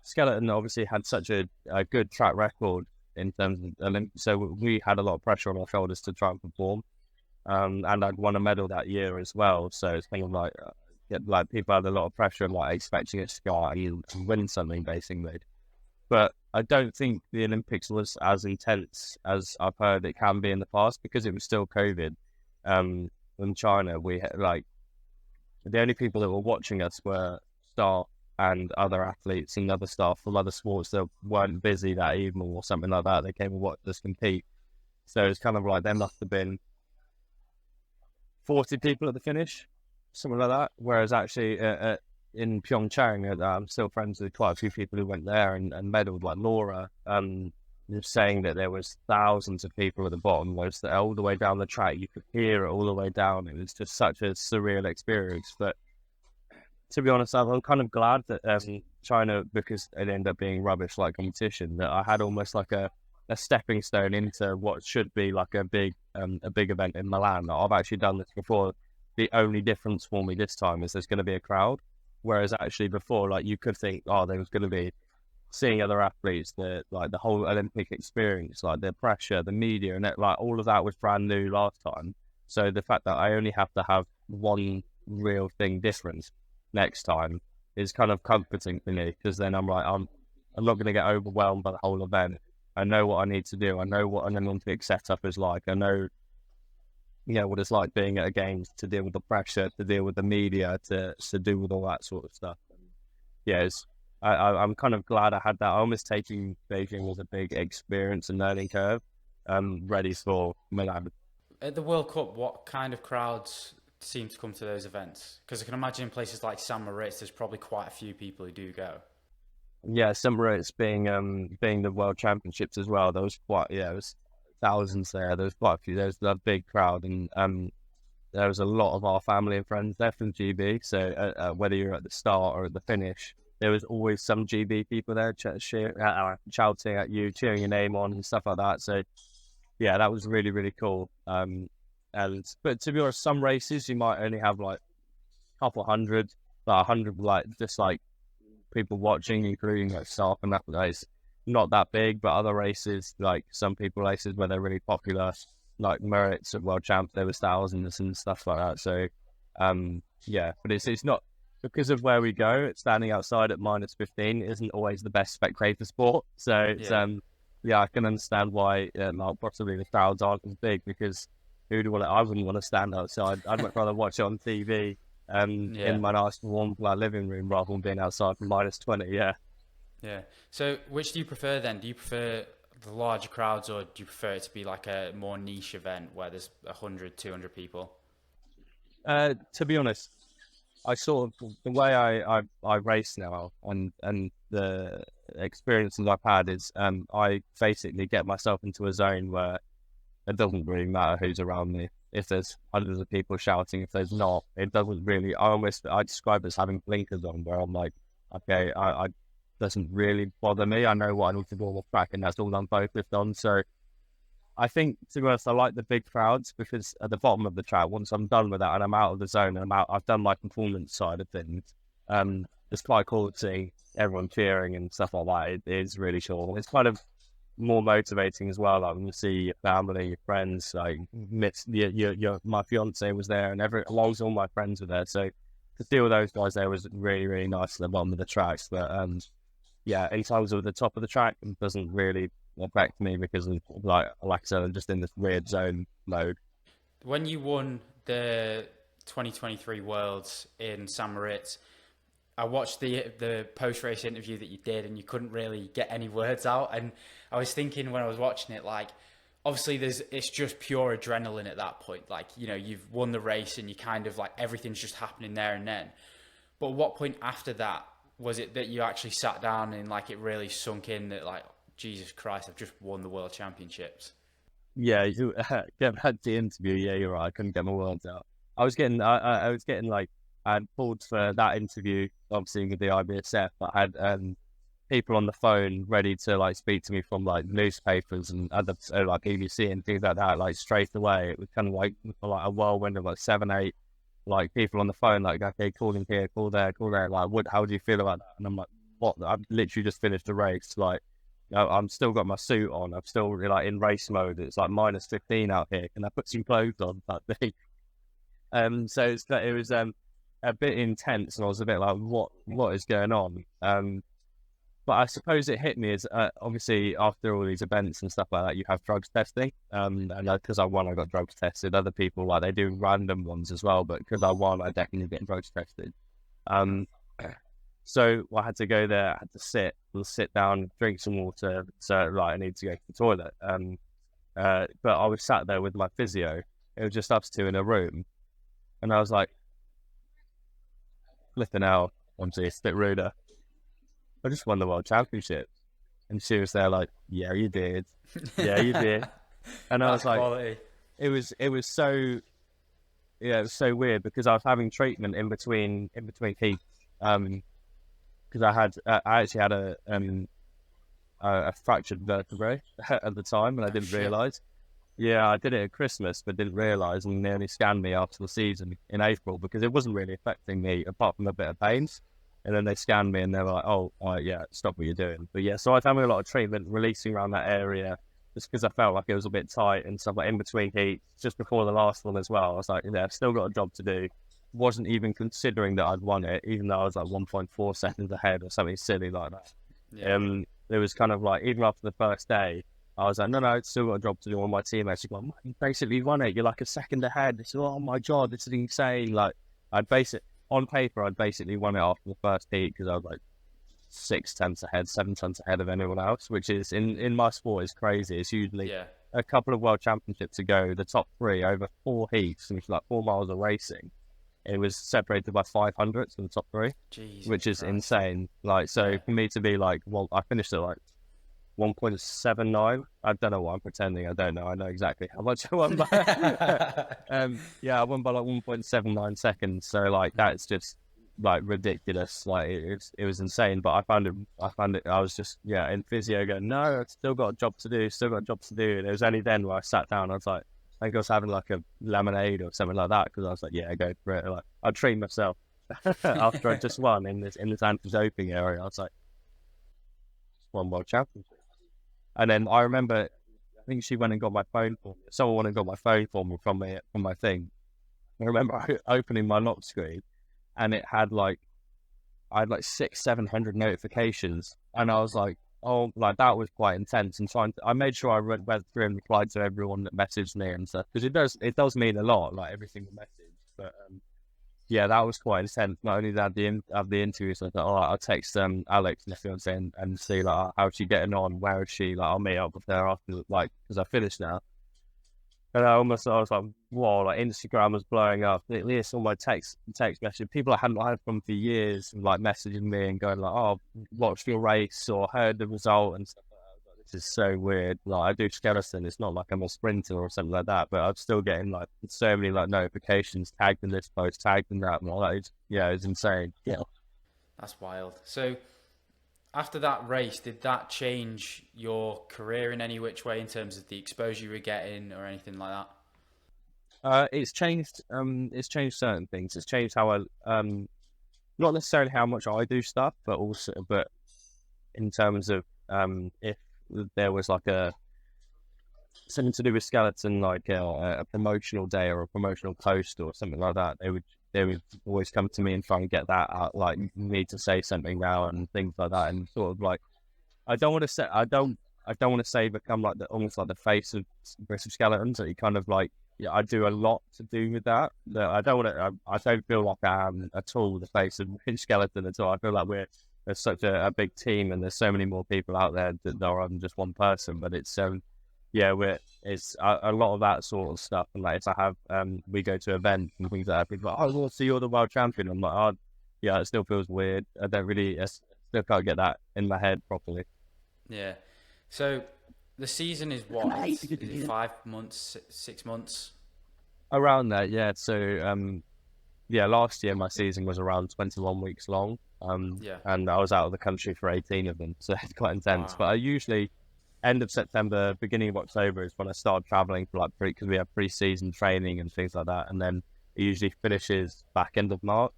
skeleton obviously had such a good track record in terms of Olympics, so we had a lot of pressure on our shoulders to try and perform. And I'd won a medal that year as well, so it's kind of like people had a lot of pressure, like expecting us to go out and win something basically. But I don't think the Olympics was as intense as I've heard it can be in the past, because it was still COVID. In China, we had, like, the only people that were watching us were staff and other athletes and other staff from other sports that weren't busy that evening or something like that. They came and watched us compete. So it's kind of like there must have been 40 people at the finish, something like that. Whereas actually in Pyeongchang, I'm still friends with quite a few people who went there and medaled, like Laura, saying that there was thousands of people at the bottom, whereas all the way down the track, you could hear it all the way down. It was just such a surreal experience. But to be honest, I'm kind of glad that China, because it ended up being rubbish like competition, that I had almost like a stepping stone into what should be like a big event in Milan. I've actually done this before. The only difference for me this time is there's going to be a crowd, whereas actually before, like, you could think, oh, there was going to be seeing other athletes, the whole Olympic experience, like the pressure, the media, and like all of that was brand new last time. So the fact that I only have to have one real thing different next time is kind of comforting for me, because then I'm like, I'm not going to get overwhelmed by the whole event. I know what I need to do. I know what an Olympic setup is like. I know, what it's like being at a games, to deal with the pressure, to deal with the media, to deal with all that sort of stuff. And I'm kind of glad I had that. I almost taking Beijing as a big experience and learning curve, ready for Milan. At the World Cup, what kind of crowds seem to come to those events? Because I can imagine in places like St. Moritz, there's probably quite a few people who do go. Yeah, St. Moritz being the World Championships as well, there was it was thousands there. There was quite a few. There was a big crowd, and there was a lot of our family and friends there from GB. So whether you're at the start or at the finish, there was always some GB people there shouting at you, cheering your name on and stuff like that. So yeah, that was really, really cool. But to be honest, some races you might only have like a couple hundred, like 100, like just like people watching, including like staff and that. It's not that big. But other races, like some people races where they're really popular, like Moritz at World Champ, there was thousands and stuff like that. So but it's not, because of where we go, standing outside at -15 isn't always the best spectator sport. So it's I can understand why possibly the crowds aren't as big, because I wouldn't want to stand outside. I'd much rather watch it on TV in my nice warm living room rather than being outside from -20. Yeah. So which do you prefer then? Do you prefer the larger crowds, or do you prefer it to be like a more niche event where there's 100, 200 people? To be honest, I sort of, the way I race now and the experiences I've had is I basically get myself into a zone where it doesn't really matter who's around me. If there's hundreds of people shouting, if there's not, it doesn't really. I describe it as having blinkers on, where I'm like, okay, I doesn't really bother me. I know what I need to do on the track, and that's all I'm focused on. So I think, to be honest, I like the big crowds, because at the bottom of the track, once I'm done with that and I'm out of the zone and I've done my performance side of things, it's quite cool to see everyone cheering and stuff like that. It is really cool. It's kind of more motivating as well. Like when you see your family, your friends, like my fiance was there, and along all my friends were there. So to see all those guys there was really, really nice at the bottom of the tracks. But in terms of the top of the track, it doesn't really affect me, because of, like I said, I'm just in this weird zone mode. When you won the 2023 Worlds in St. Moritz, I watched the post-race interview that you did, and you couldn't really get any words out. And I was thinking when I was watching it, like, obviously it's just pure adrenaline at that point. Like, you've won the race and you kind of like, everything's just happening there and then. But what point after that was it that you actually sat down and like it really sunk in that, like, Jesus Christ, I've just won the World Championships? Yeah, you had the interview. Yeah, you're right. I couldn't get my words out. I was getting like, I had pulled for that interview, obviously with the IBSF. I had people on the phone ready to like speak to me from like newspapers and other like BBC and things like that. Like straight away, it was kind of like a whirlwind of like 7, 8 like people on the phone. Like, okay, calling here, call there. Like, how do you feel about that? And I'm like, what? I've literally just finished a race. Like, I'm still got my suit on. I'm still like in race mode. It's like -15 out here. Can I put some clothes on? That thing. So it was a bit intense, and I was a bit like, what is going on? But I suppose it hit me as obviously after all these events and stuff like that, you have drugs testing. And because I won, I got drugs tested. Other people, like, they do random ones as well, but because I won, I definitely get drugs tested. So I had to go there. I had to sit down, drink some water. So like, I need to go to the toilet. But I was sat there with my physio. It was just us two in a room, and I was like, flipping out. Obviously, it's a bit ruder. I just won the world championship. And she was there like, yeah, you did. Yeah, you did. And I was like, quality. it was so, yeah, it was so weird because I was having treatment in between heats. Because I actually had a fractured vertebrae at the time, and I didn't realise. Yeah, I did it at Christmas, but didn't realise, and they only scanned me after the season in April because it wasn't really affecting me apart from a bit of pains. And then they scanned me and they were like, oh, yeah, stop what you're doing. But yeah, so I was having a lot of treatment releasing around that area just because I felt like it was a bit tight and stuff, like in between heats, just before the last one as well. I was like, yeah, I've still got a job to do. Wasn't even considering that I'd won it, even though I was like 1.4 seconds ahead or something silly like that. Yeah. It was kind of like, even after the first day, I was like, no, it's still got a job to do. All my teammates were going, you basically won it. You're like a second ahead. It's, oh my God, this is insane. Like, on paper, I'd basically won it after the first heat because I was like 6 tenths ahead, 7 tenths ahead of anyone else, which is in my sport is crazy. It's usually a couple of world championships ago, the top 3 over 4 heats, which is like 4 miles of racing. It was separated by 500 in the top 3, which is insane. Like, so for me to be like, well, I finished at like 1.79. I don't know what I'm pretending. I don't know. I know exactly how much I won by. I won by like 1.79 seconds. So like, that's just like ridiculous. Like, it was insane. But I found it. I was just in physio going, no, I've still got a job to do. And it was only then where I sat down. I was like, I think I was having like a lemonade or something like that because I was like, yeah, go for it. Like, I'd treat myself after I just won in this anti-doping area. I was like, won world championship. And then I remember, I think she went and got my phone for me. Someone went and got my phone for me from my thing. I remember opening my lock screen, and it had like, I had like 600-700 notifications, and I was like, oh, like that was quite intense. And I made sure I went through and replied to everyone that messaged me and stuff, because it does mean a lot, like every single message. But yeah, that was quite intense. Not only that, the interviews, I thought, I'll text Alex, my fiance, and see like how's she getting on, where is she, like I'll meet up with her after, like, because I finished now. And I was like, whoa, like Instagram was blowing up. It's all my text message. People I hadn't heard from for years, like messaging me and going like, oh, watched your race or heard the result and stuff like that. I was like, this is so weird. Like, I do skeleton. It's not like I'm a sprinter or something like that, but I'm still getting like so many like notifications, tagged in this post, tagged in that, and all that. It's insane. Yeah. That's wild. So after that race, did that change your career in any which way in terms of the exposure you were getting or anything like that? It's changed. It's changed certain things. It's changed how I, not necessarily how much I do stuff, but in terms of if there was like something to do with skeleton, like a promotional day or a promotional post or something like that, they would always come to me and try and get that out, like, you need to say something now and things like that. And sort of like, I don't want to say become like almost like the face of British skeletons. That you kind of like, I do a lot to do with that. I don't feel like I am at all the face of British skeleton at all. I feel like there's such a big team and there's so many more people out there that there are than just one person. But it's it's a lot of that sort of stuff. And like, if I have we go to events and things like that, people are like, oh, well, so you're the world champion. I'm like, oh yeah, it still feels weird. I still can't get that in my head properly. Yeah. So the season is what? Is it 5 months, 6 months? Around that, yeah. So last year my season was around 21 weeks long. And I was out of the country for 18 of them, so it's quite intense. Wow. But I usually end of September, beginning of October is when I start traveling for because we have pre-season training and things like that, and then it usually finishes back end of March.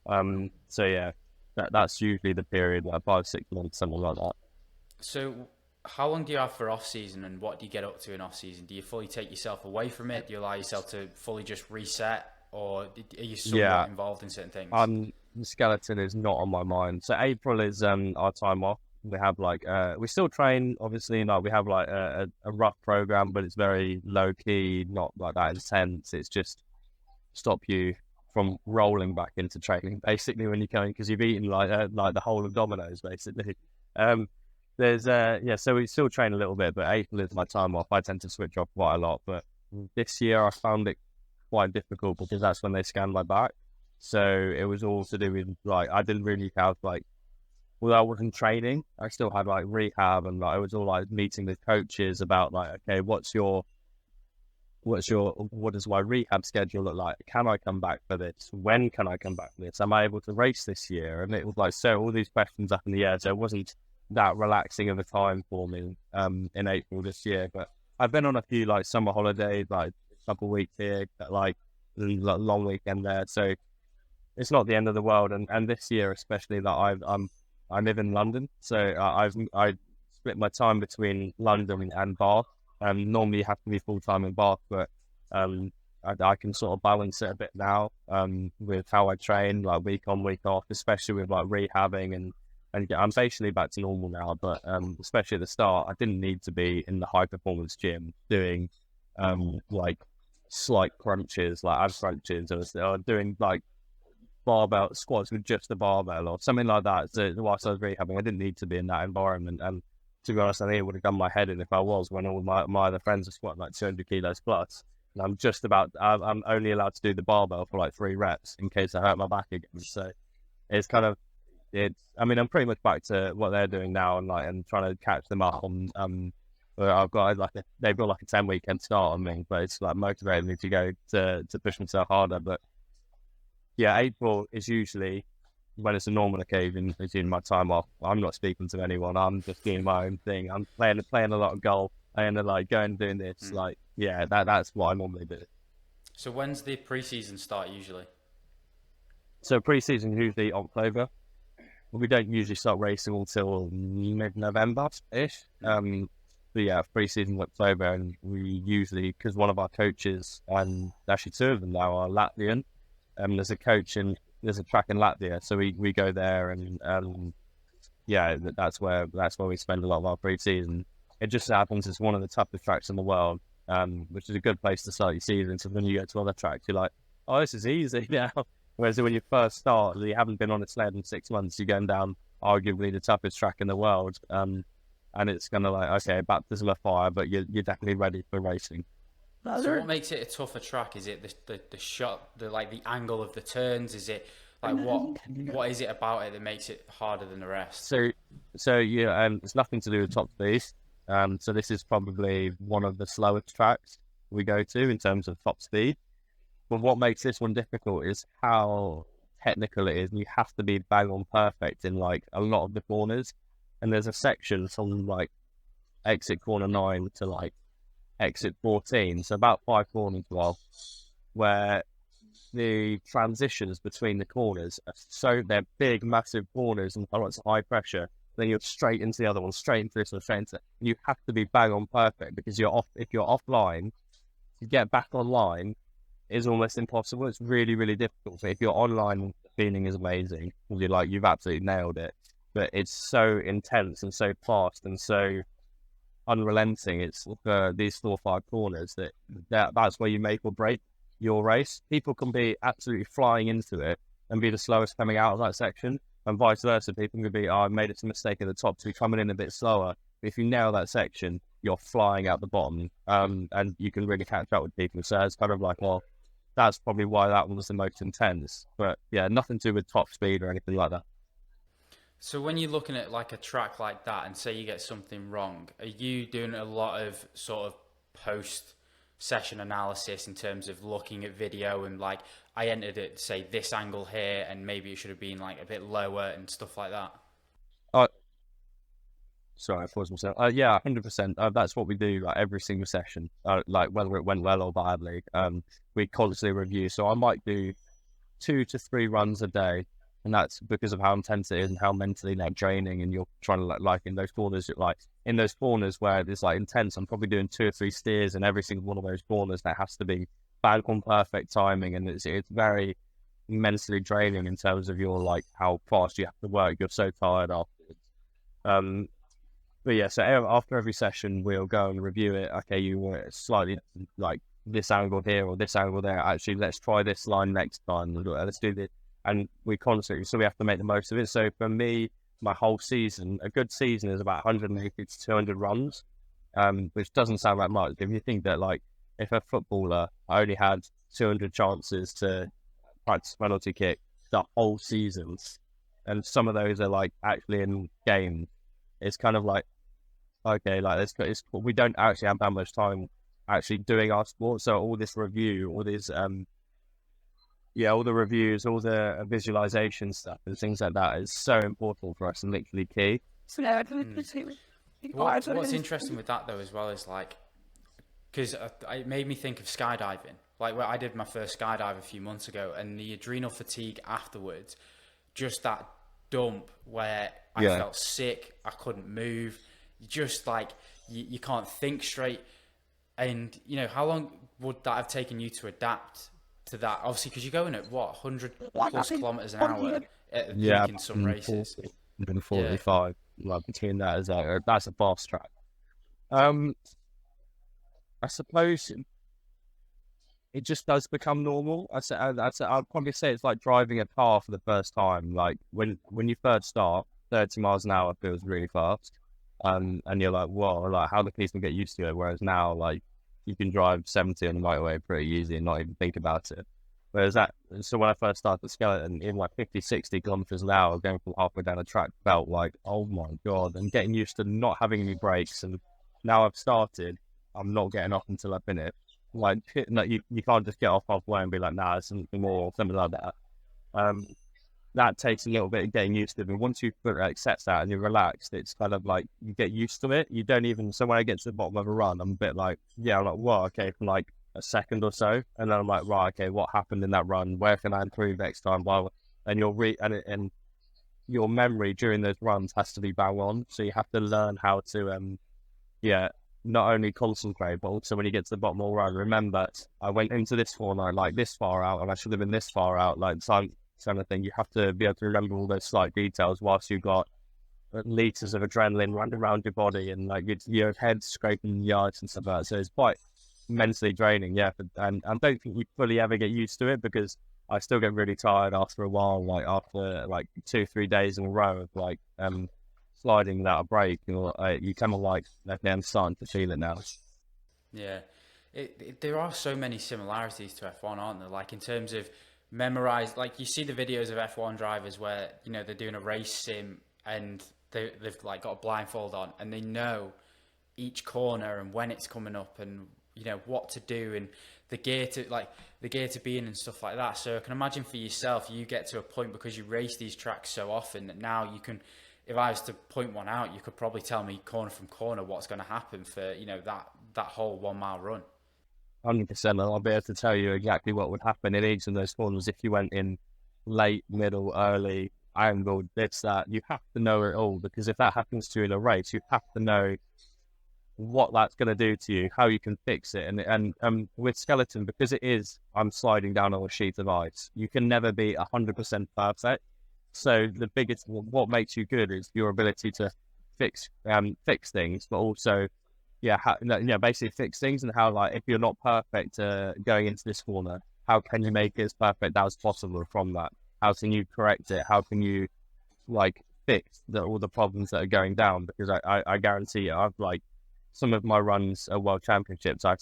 So yeah, that's usually the period, like 5 6 months, something like that. So, how long do you have for off season, and what do you get up to in off season? Do you fully take yourself away from it? Do you allow yourself to fully just reset, or are you Yeah, somewhat involved in certain things? the skeleton is not on my mind. So April is our time off. We have like we still train, obviously. Like we have like a rough program, but it's very low key, not like that intense. It's just stop you from rolling back into training basically when you come, because you've eaten like the whole of Domino's basically. Um, there's yeah, so we still train a little bit, but April is my time off. I tend to switch off quite a lot, but this year I found it quite difficult because that's when they scanned my back. So it was all to do with like I didn't really have like, well, I wasn't training. I still had like rehab, and like I was all like meeting with coaches about like, okay, what does my rehab schedule look like? Can I come back for this? When can I come back for this? Am I able to race this year? And it was like, so all these questions up in the air. So it wasn't that relaxing of a time for me in April this year. But I've been on a few like summer holidays, like a couple of weeks here, like long weekend there. So it's not the end of the world. And this year especially, that I live in London, so I split my time between London and Bath. Normally you have to be full time in Bath, but I can sort of balance it a bit now with how I train, like week on, week off, especially with like rehabbing and I'm basically back to normal now. But especially at the start, I didn't need to be in the high performance gym doing like slight crunches, like ab crunches, or doing like barbell squats with just the barbell or something like that. So whilst I was rehabbing, I didn't need to be in that environment. And to be honest, I think it would have done my head in if I was, when all my other friends are squatting like 200 kilos plus. And I'm only allowed to do the barbell for like 3 reps in case I hurt my back again. So it's kind of, I mean, I'm pretty much back to what they're doing now, and trying to catch them up on, I've got they've got like a 10 weekend start on me, but it's like motivating me to go to push myself harder. But yeah, April is usually, when it's a normal occasion, it's in my time off. I'm not speaking to anyone. I'm just doing my own thing. I'm playing a lot of golf and like going and doing this. Like, yeah, that's what I normally do. So when's the pre-season start usually? So pre-season usually October. We don't usually start racing until mid-November-ish. But yeah, pre-season October, and we usually, because one of our coaches, and actually 2 of them now, are Latvian. There's a track in Latvia, so we go there, and yeah, that's where we spend a lot of our pre-season. It just happens it's one of the toughest tracks in the world, which is a good place to start your season. So when you go to other tracks, you're like, oh, this is easy now. Whereas when you first start, you haven't been on a sled in 6 months, you're going down arguably the toughest track in the world, and it's kind of like, okay, baptism of fire, but you're definitely ready for racing. So what makes it a tougher track? Is it the shot, the angle of the turns? Is it like what is it about it that makes it harder than the rest? So yeah, it's nothing to do with top speed. So this is probably one of the slowest tracks we go to in terms of top speed. But what makes this one difficult is how technical it is. You have to be bang on perfect in like a lot of the corners. And there's a section from like exit corner 9 to like exit 14, so about 5 corners well, where the transitions between the corners are they're big, massive corners and lots of high pressure. Then you're straight into the other one, straight into this one, straight into. And you have to be bang on perfect, because if you're offline, to get back online is almost impossible. It's really, really difficult. But if you're online, the feeling is amazing. You've absolutely nailed it. But it's so intense and so fast and so unrelenting. It's these 4 or 5 corners that's where you make or break your race. People can be absolutely flying into it and be the slowest coming out of that section, and vice versa. People can be, I made a mistake at the top, so you're coming in a bit slower. But if you nail that section, you're flying out the bottom, and you can really catch up with people. So it's kind of like, well, that's probably why that one was the most intense. But yeah, nothing to do with top speed or anything like that. So when you're looking at like a track like that, and say you get something wrong, are you doing a lot of sort of post-session analysis in terms of looking at video and like, I entered it, say, this angle here, and maybe it should have been like a bit lower and stuff like that? Sorry, I paused myself. Yeah, 100%. That's what we do like every single session, like whether it went well or badly. We constantly review. So I might do 2 to 3 runs a day And that's because of how intense it is and how mentally like draining. And you're trying to like in those corners, where it's like intense. I'm probably doing 2 or 3 steers in every single one of those corners. That has to be bang on perfect timing, and it's very mentally draining in terms of your like how fast you have to work. You're so tired afterwards. But yeah, so after every session, we'll go and review it. Okay, you were slightly like this angle here or this angle there. Actually, let's try this line next time. Let's do this. And we constantly, so we have to make the most of it. So for me, my whole season, a good season is about 180 to 200 runs, which doesn't sound like much. If you think that, like, if a footballer only had 200 chances to practice penalty kick the whole season, and some of those are like actually in games, it's kind of like, okay, like we don't actually have that much time actually doing our sport. So all this review, all these all the reviews, all the visualization stuff and things like that is so important for us and literally key. What's interesting with that though as well is like, because it made me think of skydiving. Like where I did my first skydive a few months ago, and the adrenal fatigue afterwards, just that dump where I felt sick, I couldn't move, just like you can't think straight. And you know, how long would that have taken you to adapt to that? Obviously, because you're going at what 100 plus kilometers an hour at the peak in some races. 145, like between that is that's a fast track. I suppose it just does become normal. I'd probably say it's like driving a car for the first time. Like when you first start, 30 miles an hour feels really fast. And you're like, whoa, like how do people get used to it? Whereas now, like you can drive 70 on the motorway pretty easy and not even think about it. So when I first started skeleton, in like 50, 60 kilometers an hour, going from halfway down a track felt like, oh my God, and getting used to not having any brakes. And now I've started, I'm not getting off until I finish. Like you can't just get off halfway and be like, nah, it's something more or something like that. That takes a little bit of getting used to it. And once you accept that and you're relaxed, it's kind of like you get used to it. You don't even, so when I get to the bottom of a run, I'm a bit like, I'm like, well, okay, for like a second or so. And then I'm like, right, okay, what happened in that run? Where can I improve next time? And and your memory during those runs has to be bang on. So you have to learn how to, not only concentrate, but also when you get to the bottom of the run, remember, I went into this corner like this far out and I should have been this far out, like kind of thing. You have to be able to remember all those slight details whilst you've got liters of adrenaline running around your body and like your head scraping the ice and stuff like that. So it's quite mentally draining, and I don't think you fully ever get used to it because I still get really tired after a while, like after like 2-3 days in a row of like sliding without a break, or you kind of like, okay, I'm starting to feel it now. Yeah, there are so many similarities to F1, aren't there? Like in terms of memorize, like you see the videos of F1 drivers where, you know, they're doing a race sim and they've like got a blindfold on and they know each corner and when it's coming up and, you know, what to do and the gear to be in and stuff like that. So I can imagine for yourself, you get to a point because you race these tracks so often that now you can, if I was to point one out, you could probably tell me corner from corner what's going to happen for, you know, that whole 1 mile run. 100%. I'll be able to tell you exactly what would happen in each of those corners if you went in late, middle, early, angled, this, that. You have to know it all, because if that happens to you in a race, you have to know what that's going to do to you, how you can fix it. And with skeleton, because I'm sliding down on a sheet of ice, you can never be 100% perfect. So what makes you good is your ability to fix things, but also basically fix things, and how, like, if you're not perfect going into this corner, how can you make it as perfect as possible from that? How can you correct it? How can you like fix all the problems that are going down? Because I guarantee you, I've like some of my runs at World Championships, I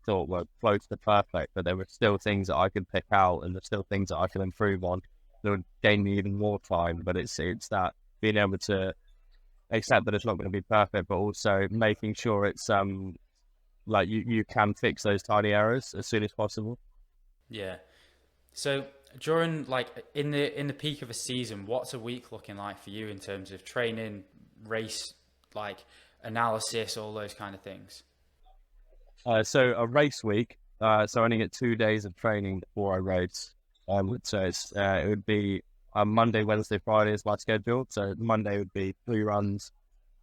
thought were close to perfect, but there were still things that I could pick out, and there's still things that I could improve on that would gain me even more time. But it's that being able to accept that it's not going to be perfect, but also making sure it's like you can fix those tiny errors as soon as possible. Yeah. So during, like, in the peak of a season, what's a week looking like for you in terms of training, race, like analysis, all those kind of things? So a race week, so I only get 2 days of training before I race. So it would be Monday, Wednesday, Friday is my schedule. So Monday would be 3 runs,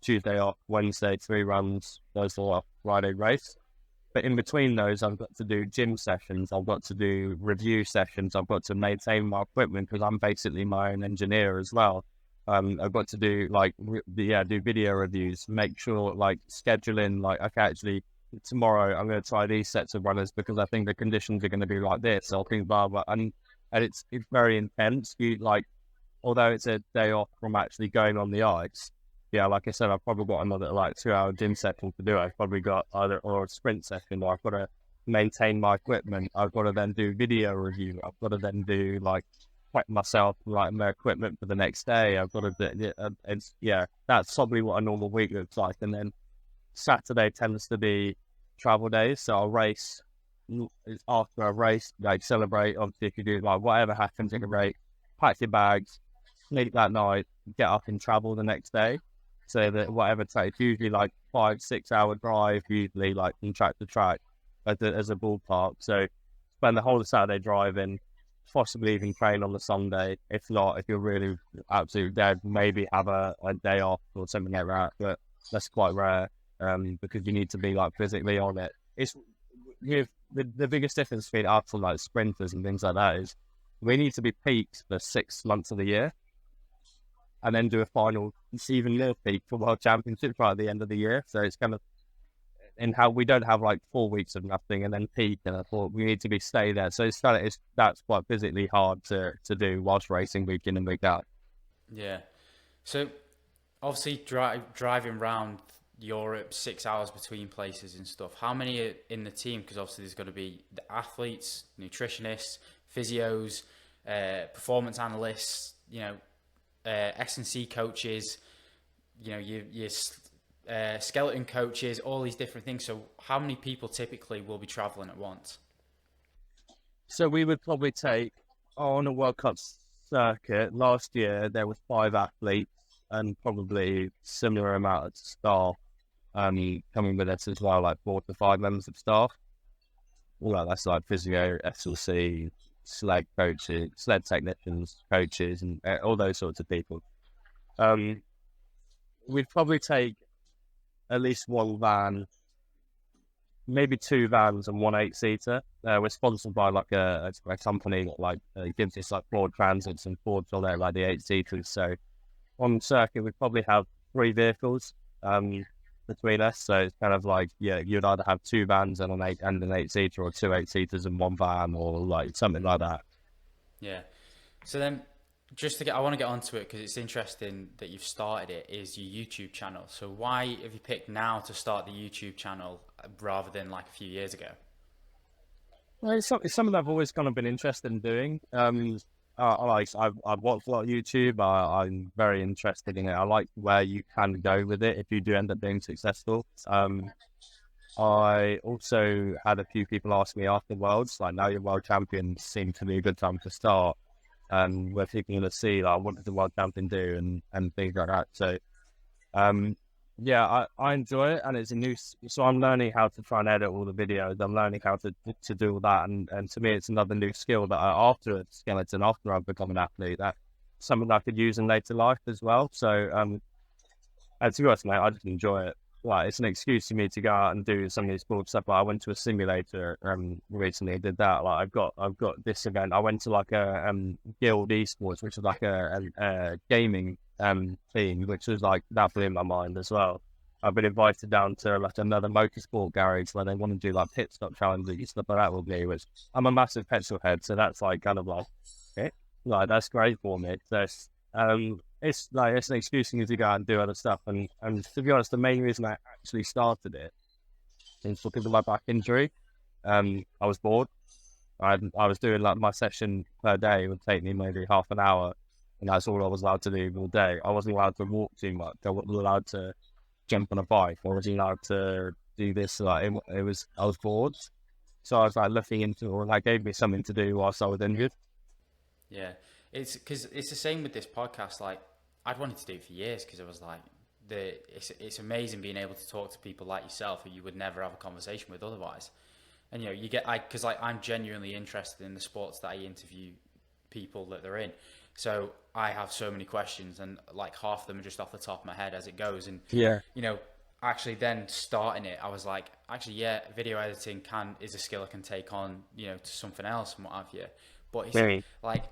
Tuesday off, Wednesday 3 runs, Thursday off, Friday race. But in between those, I've got to do gym sessions, I've got to do review sessions, I've got to maintain my equipment because I'm basically my own engineer as well. I've got to do do video reviews, make sure like scheduling, like, okay, actually tomorrow I'm going to try these sets of runners because I think the conditions are going to be like this. So I think blah blah, and it's very intense. You like, although it's a day off from actually going on the ice. Yeah, like I said, I've probably got another like 2-hour gym session to do. I've probably got either or a sprint session, or I've got to maintain my equipment. I've got to then do video review. I've got to then do like prep myself, like my equipment for the next day. I've got to do, that's probably what a normal week looks like. And then Saturday tends to be travel days, so I'll race. After a race, like celebrate. Obviously, if you do like whatever happens in the race, pack your bags, sleep that night, get up and travel the next day. So that whatever takes, usually like 5-6 hour drive, usually like from track to track as a ballpark. So spend the whole of Saturday driving, possibly even train on the Sunday. If not, if you're really absolutely dead, maybe have a day off or something like that. But that's quite rare because you need to be like physically on it. It's the biggest difference between us and like sprinters and things like that is we need to be peaked for 6 months of the year, and then do a final, even more peak for World Championships right at the end of the year. So it's kind of in how we don't have like 4 weeks of nothing and then peak. And I thought we need to stay there. So that's quite physically hard to do whilst racing week in and week out. Yeah. So obviously driving around Europe, 6 hours between places and stuff. How many are in the team? Because obviously there's going to be the athletes, nutritionists, physios, performance analysts, S&C coaches, your skeleton coaches, all these different things. So how many people typically will be traveling at once? So we would probably take, on a World Cup circuit, last year there was 5 athletes and probably similar amount of staff coming with us as well, like 4 to 5 members of staff. Well, that's like physio, SLC, sled coaches, sled technicians, coaches, and all those sorts of people. We'd probably take at least 1 van, maybe 2 vans and 1 8-seater. We're sponsored by like a company that like gives us like Ford Transits and Fords on there, like the 8-seaters. So on circuit, we'd probably have 3 vehicles between us. So it's kind of like, you'd either have 2 vans and an 8-seater, or 2 8-seaters and 1 van, or like something like that. Yeah. So then, I want to get onto it because it's interesting that you've started it, is your YouTube channel. So why have you picked now to start the YouTube channel rather than like a few years ago? Well, it's something I've always kind of been interested in doing. I've watched a lot of YouTube. I'm very interested in it. I like where you can go with it if you do end up being successful. I also had a few people ask me after Worlds, like, now you're world champion, seemed to be a good time to start. We're thinking to see, like, what does the world champion do and things like that. So, I enjoy it, and it's so I'm learning how to try and edit all the videos. I'm learning how to do all that, and to me, it's another new skill that after I've become an athlete, that's something I could use in later life as well. So, and to be honest, mate, I just enjoy it. Like, it's an excuse for me to go out and do some of these sports stuff. Like, I went to a simulator recently, did that. Like, I've got this event. I went to like a Guild Esports, which is like a gaming theme, which was like, that blew my mind as well. I've been invited down to like another motorsport garage where they want to do like pit stop challenges and stuff like that with me, which I'm a massive petrol head, so that's like kind of like, like that's great for me. So it's an excuse for me to go out and do other stuff. And to be honest, the main reason I actually started it is because of my back injury. I was bored. I was doing like my session per day would take me maybe half an hour, and that's all I was allowed to do all day. I wasn't allowed to walk too much. I wasn't allowed to jump on a bike. I wasn't allowed to do this. Like I was bored. So I was like looking into it, or that gave me something to do whilst I was injured. Yeah. It's because it's the same with this podcast. Like, I'd wanted to do it for years because I was like, it's amazing being able to talk to people like yourself who you would never have a conversation with otherwise. And because I'm genuinely interested in the sports that I interview people that they're in. So I have so many questions, and like half of them are just off the top of my head as it goes. And Yeah. you know, actually then starting it, I was like, actually, yeah, video editing is a skill I can take on, you know, to something else and what have you. But it's Very. like,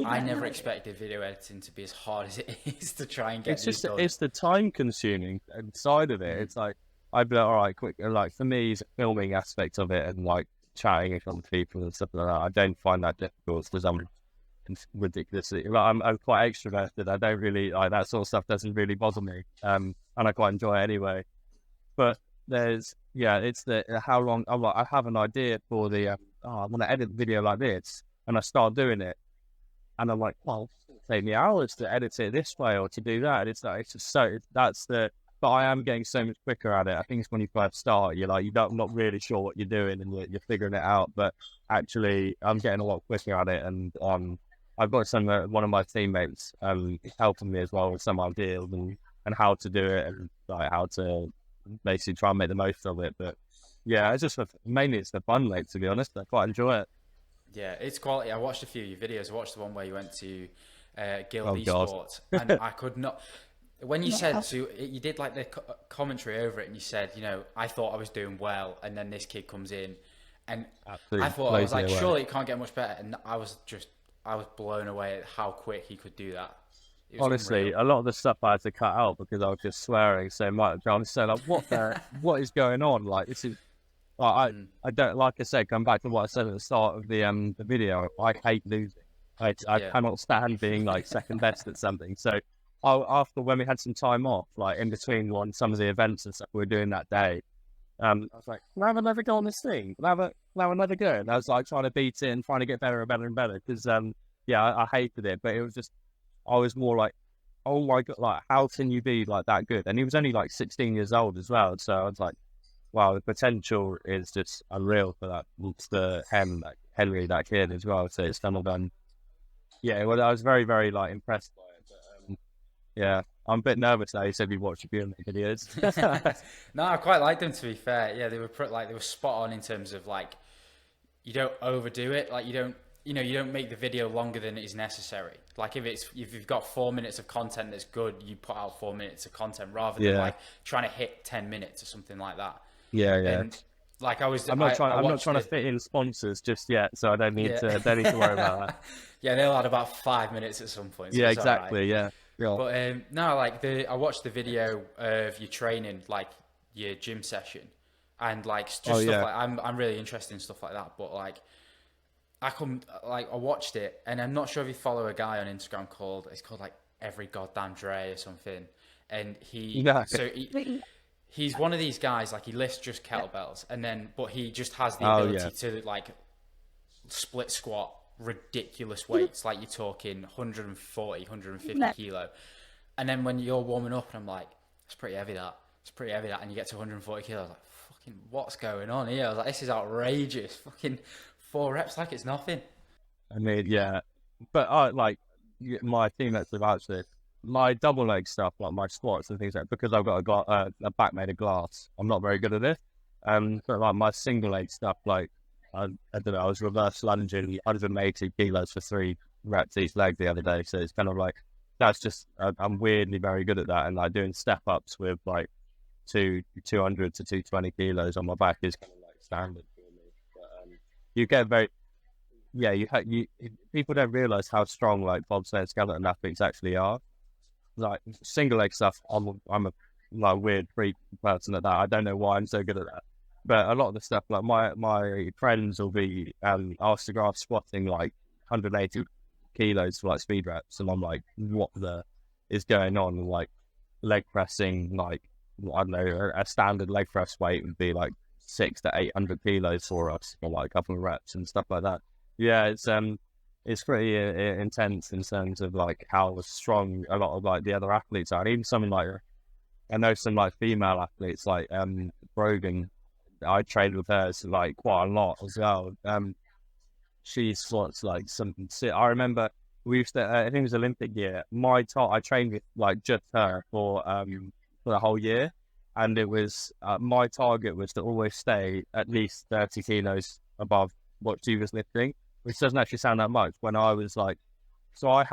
I never expected video editing to be as hard as it is to try and get It's these just done. it's the time consuming side of it. It's like I'd be like, all right, quick. Like for me, it's the filming aspect of it and like chatting with other people and stuff like that. I don't find that difficult because I'm ridiculously like I'm quite extroverted. I don't really like that sort of stuff. Doesn't really bother me. And I quite enjoy it anyway. But it's the how long. I'm like, I have an idea for the I want to edit a video like this, and I start doing it. And I'm like, well, it's going to take me hours to edit it this way or to do that. It's like, it's just but I am getting so much quicker at it. I think it's when you first start, you're not really sure what you're doing and you're figuring it out. But actually, I'm getting a lot quicker at it. And I've got one of my teammates helping me as well with some ideas and how to do it and like how to basically try and make the most of it. But yeah, mainly it's the fun, like, to be honest. I quite enjoy it. Yeah, it's quality. I watched a few of your videos. I watched the one where you went to Guild Oh, God. Esports, and I could not. When you said, so you did like the commentary over it, and you said, you know, I thought I was doing well, and then this kid comes in, and Absolutely I thought, I was like, away. surely it can't get much better, and I was blown away at how quick he could do that. It was Honestly, unreal. a lot of the stuff I had to cut out because I was just swearing so much. I was saying, like, what is going on? Like, this is, like, I don't, like I said, come back to what I said at the start of the video. I hate losing. I Yeah. cannot stand being like second best at something. So, after when we had some time off, like in between some of the events and stuff we were doing that day, I was like, "Can I have another go on this thing? Can I have another go?" And I was like trying to beat it and trying to get better and better and better because, I hated it, but it was just, I was more like, oh my God, like, how can you be like that good? And he was only like 16 years old as well. So I was like, wow, the potential is just unreal for that. It's Henry, that kid as well. So it's kind of, well, I was very, very like impressed by it. But, yeah, I'm a bit nervous now. You said you watched a few of my videos. No, I quite liked them, to be fair. Yeah, they were they were spot on in terms of like, you don't overdo it. Like you don't make the video longer than is necessary. Like if you've got 4 minutes of content that's good, you put out 4 minutes of content rather than like trying to hit 10 minutes or something like that. Yeah. And like I'm not trying to fit in sponsors just yet, so I don't need to worry about that. Yeah, they'll add about 5 minutes at some point. So yeah, it's exactly. Right. Yeah. But no, like I watched the video of your training, like your gym session, and like just stuff like I'm really interested in stuff like that. But like I watched it, and I'm not sure if you follow a guy on Instagram called like Every Goddamn Dre or something, and he's one of these guys, like he lifts just kettlebells, but he just has the ability to like split squat ridiculous weights, like you're talking 140, 150 kilo. And then when you're warming up, and I'm like, it's pretty heavy that, and you get to 140 kilos, I was like, fucking, what's going on here? I was like, this is outrageous. Fucking 4 reps like it's nothing. I mean, yeah. But my teammates have actually, my double leg stuff, like my squats and things like that, because I've got a back made of glass, I'm not very good at it. But like my single leg stuff, like I don't know, I was reverse lunging 180 kilos for 3 reps each leg the other day. So it's kind of like, that's just, I'm weirdly very good at that. And like doing step ups with like 200 to 220 kilos on my back is kind of like standard for me. But you get very, people don't realize how strong like bobsled skeleton athletes actually are. Like single leg stuff, I'm a like weird freak person at that. I don't know why I'm so good at that. But a lot of the stuff, like my friends will be asked to go off squatting like 180 kilos for like speed reps, and I'm like, what is going on? And like leg pressing, like I don't know, a standard leg press weight would be like 600 to 800 kilos for us for like a couple of reps and stuff like that. Yeah, it's pretty intense in terms of like how strong a lot of like the other athletes are. And even some like, I know some like female athletes like Brogan. I trained with her like quite a lot as well. She squats like something. I remember we used to. I think it was Olympic year. I trained with like just her for the whole year, and it was my target was to always stay at least 30 kilos above what she was lifting, which doesn't actually sound that much. When I was like So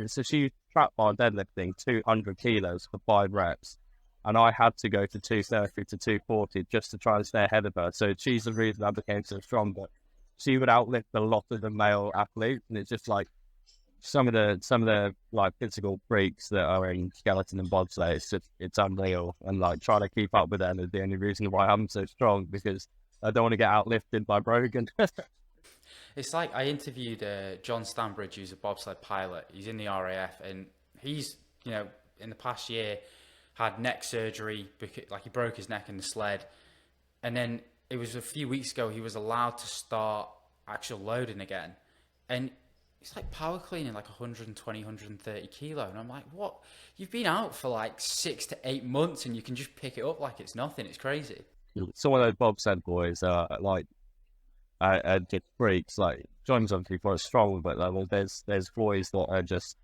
so she trapped bar deadlifting 200 kilos for 5 reps. And I had to go to 230 to 240 just to try and stay ahead of her. So she's the reason I became so strong. But she would outlift a lot of the male athletes, and it's just like some of the like physical freaks that are in skeleton and bobsleigh. It's unreal, and like trying to keep up with them is the only reason why I'm so strong, because I don't want to get outlifted by Brogan. It's like I interviewed John Stanbridge, who's a bobsled pilot. He's in the RAF, and he's, you know, in the past year had neck surgery because, like, he broke his neck in the sled, and then it was a few weeks ago he was allowed to start actual loading again, and it's like power cleaning like 120, 130 kilo, and I'm like, what? You've been out for like 6 to 8 months, and you can just pick it up like it's nothing. It's crazy. Some of those bobsled boys are like just freaks. Like John's obviously quite strong, but like, there's boys that are just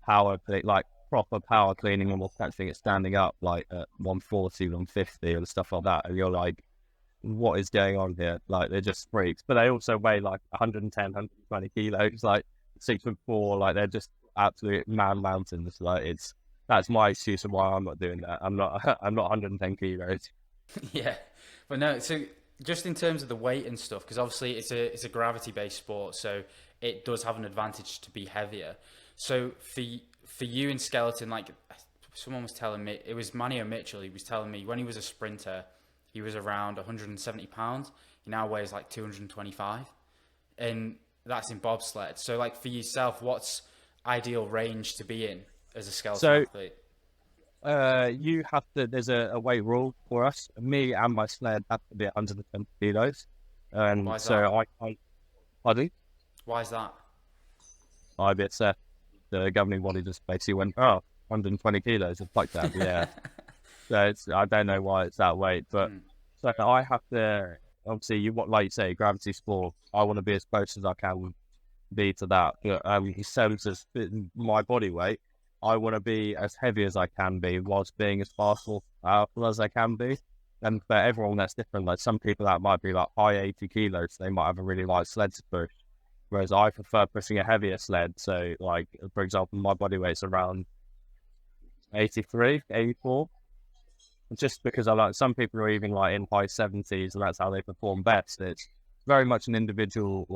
like proper power cleaning, almost catching it standing up, like at 140, 150 and stuff like that. And you're like, what is going on here? Like, they're just freaks. But they also weigh like 110, 120 kilos, like 6'4", like they're just absolute man mountains. Like, that's my excuse of why I'm not doing that. I'm not 110 kilos. Yeah, but no. So just in terms of the weight and stuff, because obviously it's a gravity based sport, so it does have an advantage to be heavier. So for you in skeleton, like someone was telling me, it was Manny Mitchell. He was telling me when he was a sprinter, he was around 170 pounds. He now weighs like 225, and that's in bobsled. So like for yourself, what's ideal range to be in as a skeleton athlete? You have to, there's a weight rule for us. Me and my sled have to be 110 kilos. And why is so that? Pardon? Why is that? The governing body just basically went, oh, 120 kilos, it's like that, yeah. So I don't know why it's that weight, but so I have to, obviously, like you say, gravity sport, I want to be as close as I can be to that. In terms of my body weight, I want to be as heavy as I can be whilst being as powerful as I can be. And for everyone, that's different. Like some people that might be like high 80 kilos, they might have a really light sled to push. Whereas I prefer pushing a heavier sled. So like, for example, my body weight's around 83, 84. Just because I like, some people are even like in high 70s and that's how they perform best. It's very much an individual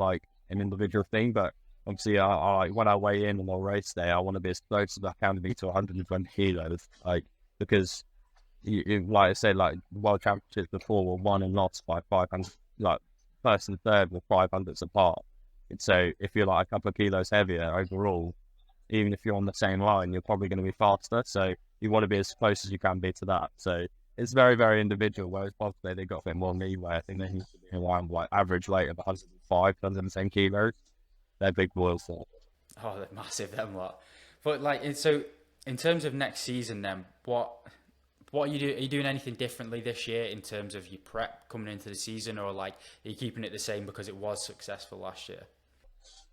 thing, but obviously I when I weigh in on a race day, I want to be as close as I can be to 120 kilos, like, because you like I said, like world championships before were won and lost by 500, like first and third were 500s apart. And so if you're like a couple of kilos heavier overall, even if you're on the same line, you're probably going to be faster. So you want to be as close as you can be to that. So it's very, very individual. Whereas possibly they got a bit more leeway. I think they used to be around like average weight of 105, 110 kilos. They're big boys. So. Oh, they're massive, them lot. But like, so in terms of next season, then what are you doing? Are you doing anything differently this year in terms of your prep coming into the season, or like are you keeping it the same because it was successful last year?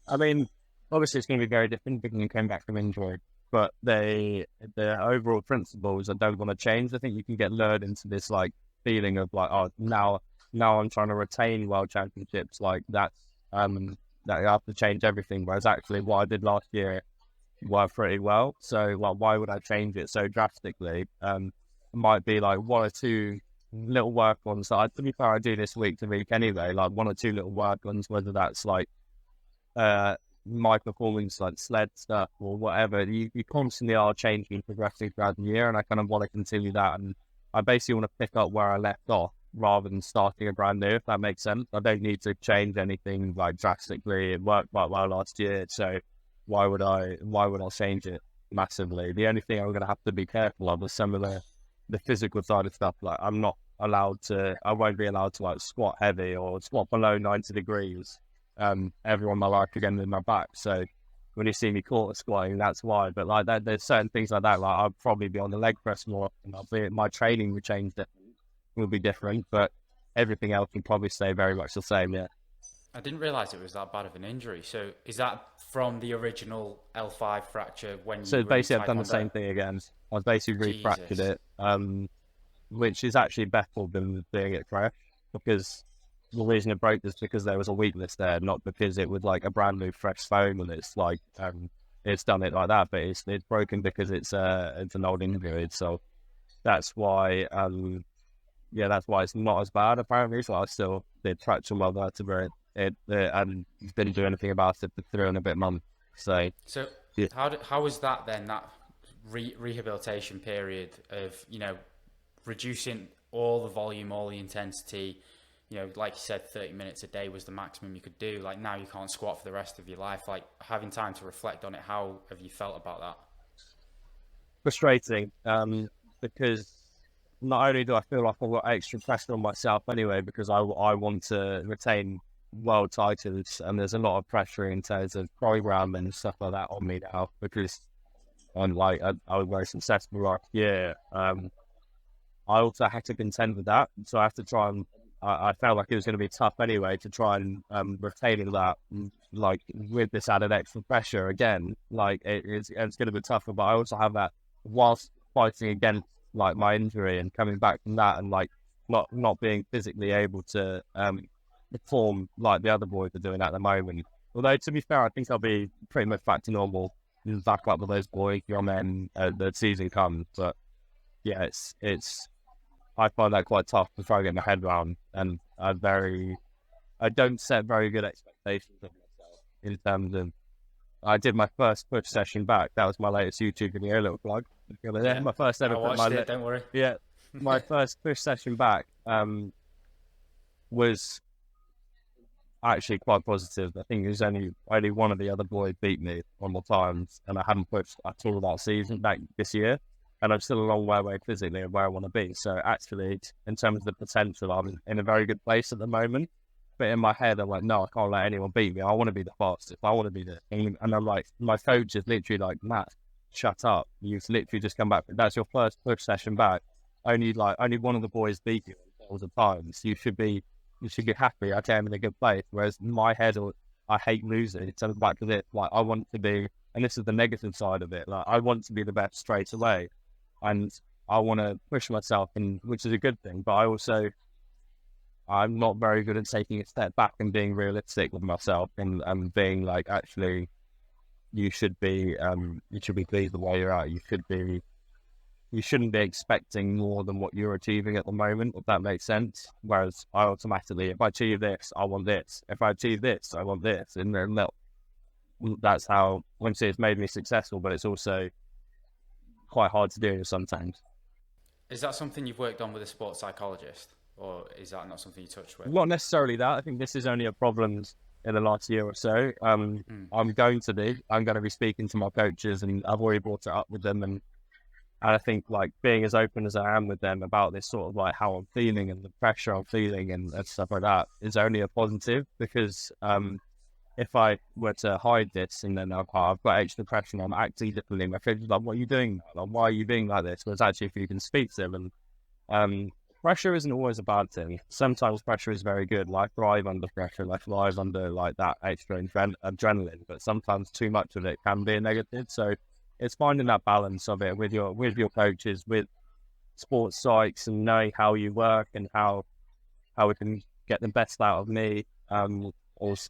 I mean, obviously it's going to be very different because you came back from injury, but the overall principles I don't want to change. I think you can get lured into this like feeling of like, oh, now I'm trying to retain world championships, like that I have to change everything. Whereas actually what I did last year worked pretty well. So like, why would I change it so drastically? It might be like one or two little work ons that to be fair, I do this week to week anyway, like one or two little work ons, whether that's like my performance, like sled stuff or whatever. You constantly are changing and progressing throughout the year, and I kind of want to continue that. And I basically want to pick up where I left off rather than starting a brand new, if that makes sense. I don't need to change anything like drastically. It worked quite well last year, so why would I change it massively? The only thing I'm going to have to be careful of is some of the physical side of stuff. Like I won't be allowed to like squat heavy or squat below 90 degrees. Everyone in my life again in my back. So when you see me quarter squatting, that's why. But like that, there's certain things like that. Like I'll probably be on the leg press more, and my training will change. Will be different, but everything else will probably stay very much the same. Yeah. I didn't realise it was that bad of an injury. So is that from the original L5 fracture when you? So basically, I've done the same thing again. I basically refractured it, which is actually better than doing it fresh, because the reason it broke is because there was a weakness there, not because it was like a brand new fresh foam and it's like it's done it like that, but it's broken because it's an old injury. So that's why that's why it's not as bad apparently. So I still did fracture my vertebrae. And didn't do anything about it for 3 and a bit months. So yeah. How was that then? That rehabilitation period of reducing all the volume, all the intensity. Like you said, 30 minutes a day was the maximum you could do. Like now you can't squat for the rest of your life. Like having time to reflect on it, how have you felt about that? Frustrating, because not only do I feel like I've got extra pressure on myself anyway, because I want to retain world titles, and there's a lot of pressure in terms of program and stuff like that on me now, because I was very successful last year. I also had to contend with that, so I have to try and I felt like it was going to be tough anyway to try and retain that, like with this added extra pressure again. Like it's going to be tougher, but I also have that whilst fighting against like my injury and coming back from that, and like not being physically able to perform like the other boys are doing at the moment. Although to be fair, I think I'll be pretty much back to normal, back up with those boys when the season comes. But yeah, it's I find that quite tough to try and get my head around, and I don't set very good expectations of myself in terms of. I did my first push session back. That was my latest YouTube video, little plug. Yeah. My first ever. I watched it. Don't worry. Yeah, my first push session back was actually quite positive. I think it was only one of the other boys beat me one more times, and I haven't pushed at all that season back this year. And I'm still a long way away physically of where I want to be. So actually, in terms of the potential, I'm in a very good place at the moment. But in my head, I'm like, no, I can't let anyone beat me. I want to be the fastest. I want to be the... And I'm like, my coach is literally like, Matt, shut up. You've literally just come back. That's your first push session back. Only one of the boys beat you all the time. So you should be happy. I came in a good place. Whereas in my head, I hate losing. It comes back to this. Like, I want to be... And this is the negative side of it. Like, I want to be the best straight away. And I want to push myself, which is a good thing. But I'm not very good at taking a step back and being realistic with myself, and being like, actually, you should be pleased the way you're at. You shouldn't be expecting more than what you're achieving at the moment, if that makes sense. Whereas I automatically, if I achieve this, I want this. If I achieve this, I want this. And then that's how, obviously, it's made me successful, but it's also quite hard to do sometimes. Is that something you've worked on with a sports psychologist, or is that not something you touched with? Not necessarily that. I think this is only a problem in the last year or so. I'm going to be speaking to my coaches, and I've already brought it up with them, and I think like being as open as I am with them about this sort of like how I'm feeling and the pressure I'm feeling and stuff like that is only a positive, because if I were to hide this and then I've got extra pressure, I'm acting differently. My coach is like, what are you doing now? Like, why are you being like this? Whereas actually, if you can speak to them, and pressure isn't always a bad thing. Sometimes pressure is very good. Like, thrive under pressure, like thrive under like that extra adrenaline. But sometimes too much of it can be a negative. So it's finding that balance of it with your coaches, with sports psychs, and knowing how you work and how we can get the best out of me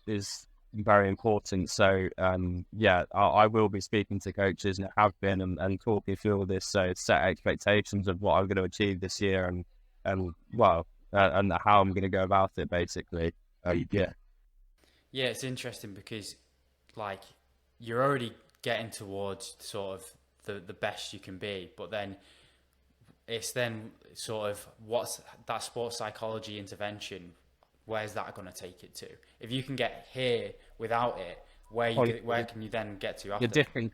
is very important. So I will be speaking to coaches, and have been, and talking through all this, so set expectations of what I'm going to achieve this year, and how I'm going to go about it, basically. It's interesting because like you're already getting towards sort of the best you can be, but then it's then sort of what's that sports psychology intervention, where's that going to take it to? If you can get here without it, where can you then get to after? You're different.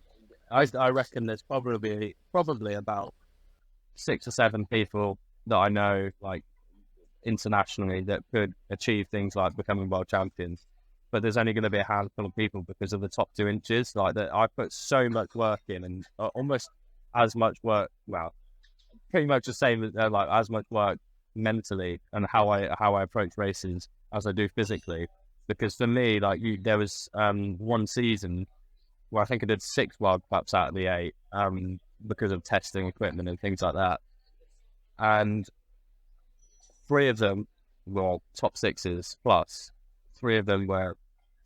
I reckon there's probably about 6 or 7 people that I know, like internationally, that could achieve things like becoming world champions. But there's only going to be a handful of people because of the top 2 inches. Like that, I put so much work in, and almost as much work. Well, pretty much the same, like as much work mentally and how I approach races as I do physically. Because for me, like there was one season where I think I did 6 World Cups out of the 8 because of testing equipment and things like that. And 3 of them were top 6s plus. 3 of them were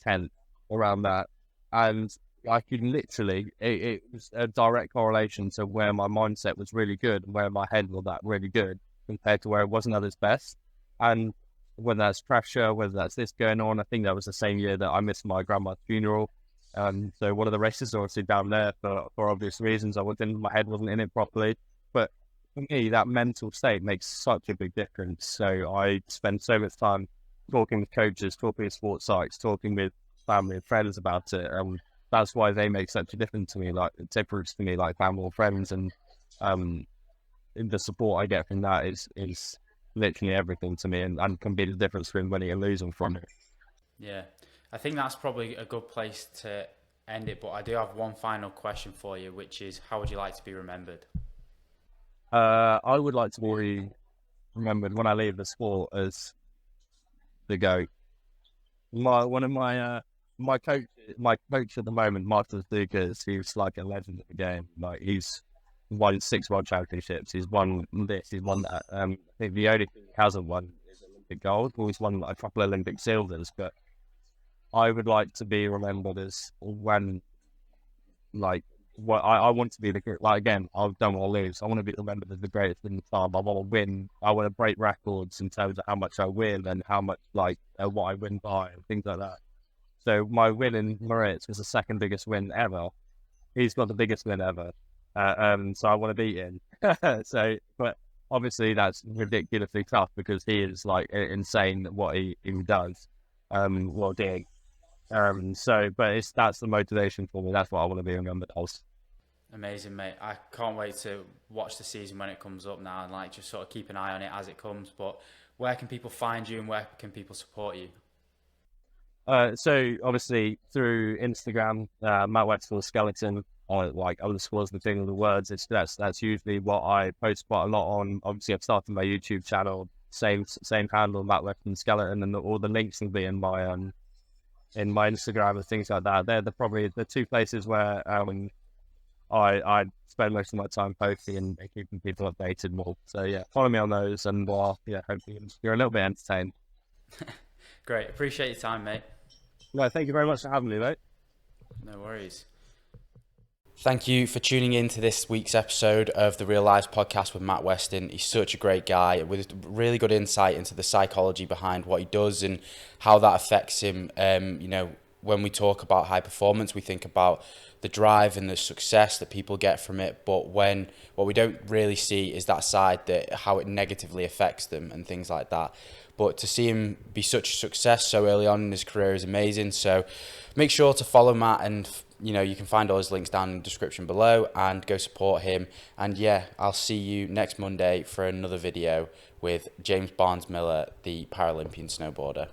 10th, around that. And I could literally, it was a direct correlation to where my mindset was really good and where my head was at really good compared to where it wasn't at its best. And whether that's pressure, whether that's this going on, I think that was the same year that I missed my grandma's funeral. So one of the races obviously down there for obvious reasons. My head wasn't in it properly. But for me, that mental state makes such a big difference. So I spend so much time talking with coaches, talking with sports sites, talking with family and friends about it. That's why they make such a difference to me, like difference to me, like family or friends, and the support I get from that is literally everything to me, and can be the difference between winning and losing from it. Yeah, I think that's probably a good place to end it. But I do have one final question for you, which is, how would you like to be remembered? I would like to be remembered when I leave the sport as the GOAT. My coach at the moment, Martin Lucas, he's like a legend of the game. Like, he's won 6 world championships. He's won this. He's won that. I think the only thing he hasn't won is Olympic gold. He's won like, a couple of Olympic silvers. But I would like to be remembered as when, like, what I want to be like, again, I don't want to lose. I want to be remembered as the greatest in the time. I want to win. I want to break records in terms of how much I win and how much, like, what I win by and things like that. So my win in Moritz was the second biggest win ever. He's got the biggest win ever. So I want to beat him. But obviously that's ridiculously tough because he is like insane at what he does, while doing. But that's the motivation for me. That's what I want to be remembered as. Amazing, mate. I can't wait to watch the season when it comes up now, and like just sort of keep an eye on it as it comes. But where can people find you and where can people support you? So obviously through Instagram, Matt Weston Skeleton, or like underscores between all the words. That's usually what I post quite a lot on. Obviously, I've started my YouTube channel, same handle, Matt Weston Skeleton, and all the links will be in my Instagram and things like that. They're probably the 2 places where I spend most of my time posting and keeping people updated more. So yeah, follow me on those, and hopefully you're a little bit entertained. Great, appreciate your time, mate. No, thank you very much for having me, mate. No worries. Thank you for tuning in to this week's episode of the Real Lives podcast with Matt Weston. He's such a great guy with really good insight into the psychology behind what he does and how that affects him. When we talk about high performance, we think about the drive and the success that people get from it. But what we don't really see is that side, that how it negatively affects them and things like that. But to see him be such a success so early on in his career is amazing. So make sure to follow Matt, and you can find all his links down in the description below, and go support him. And yeah, I'll see you next Monday for another video with James Barnes-Miller, the Paralympian snowboarder.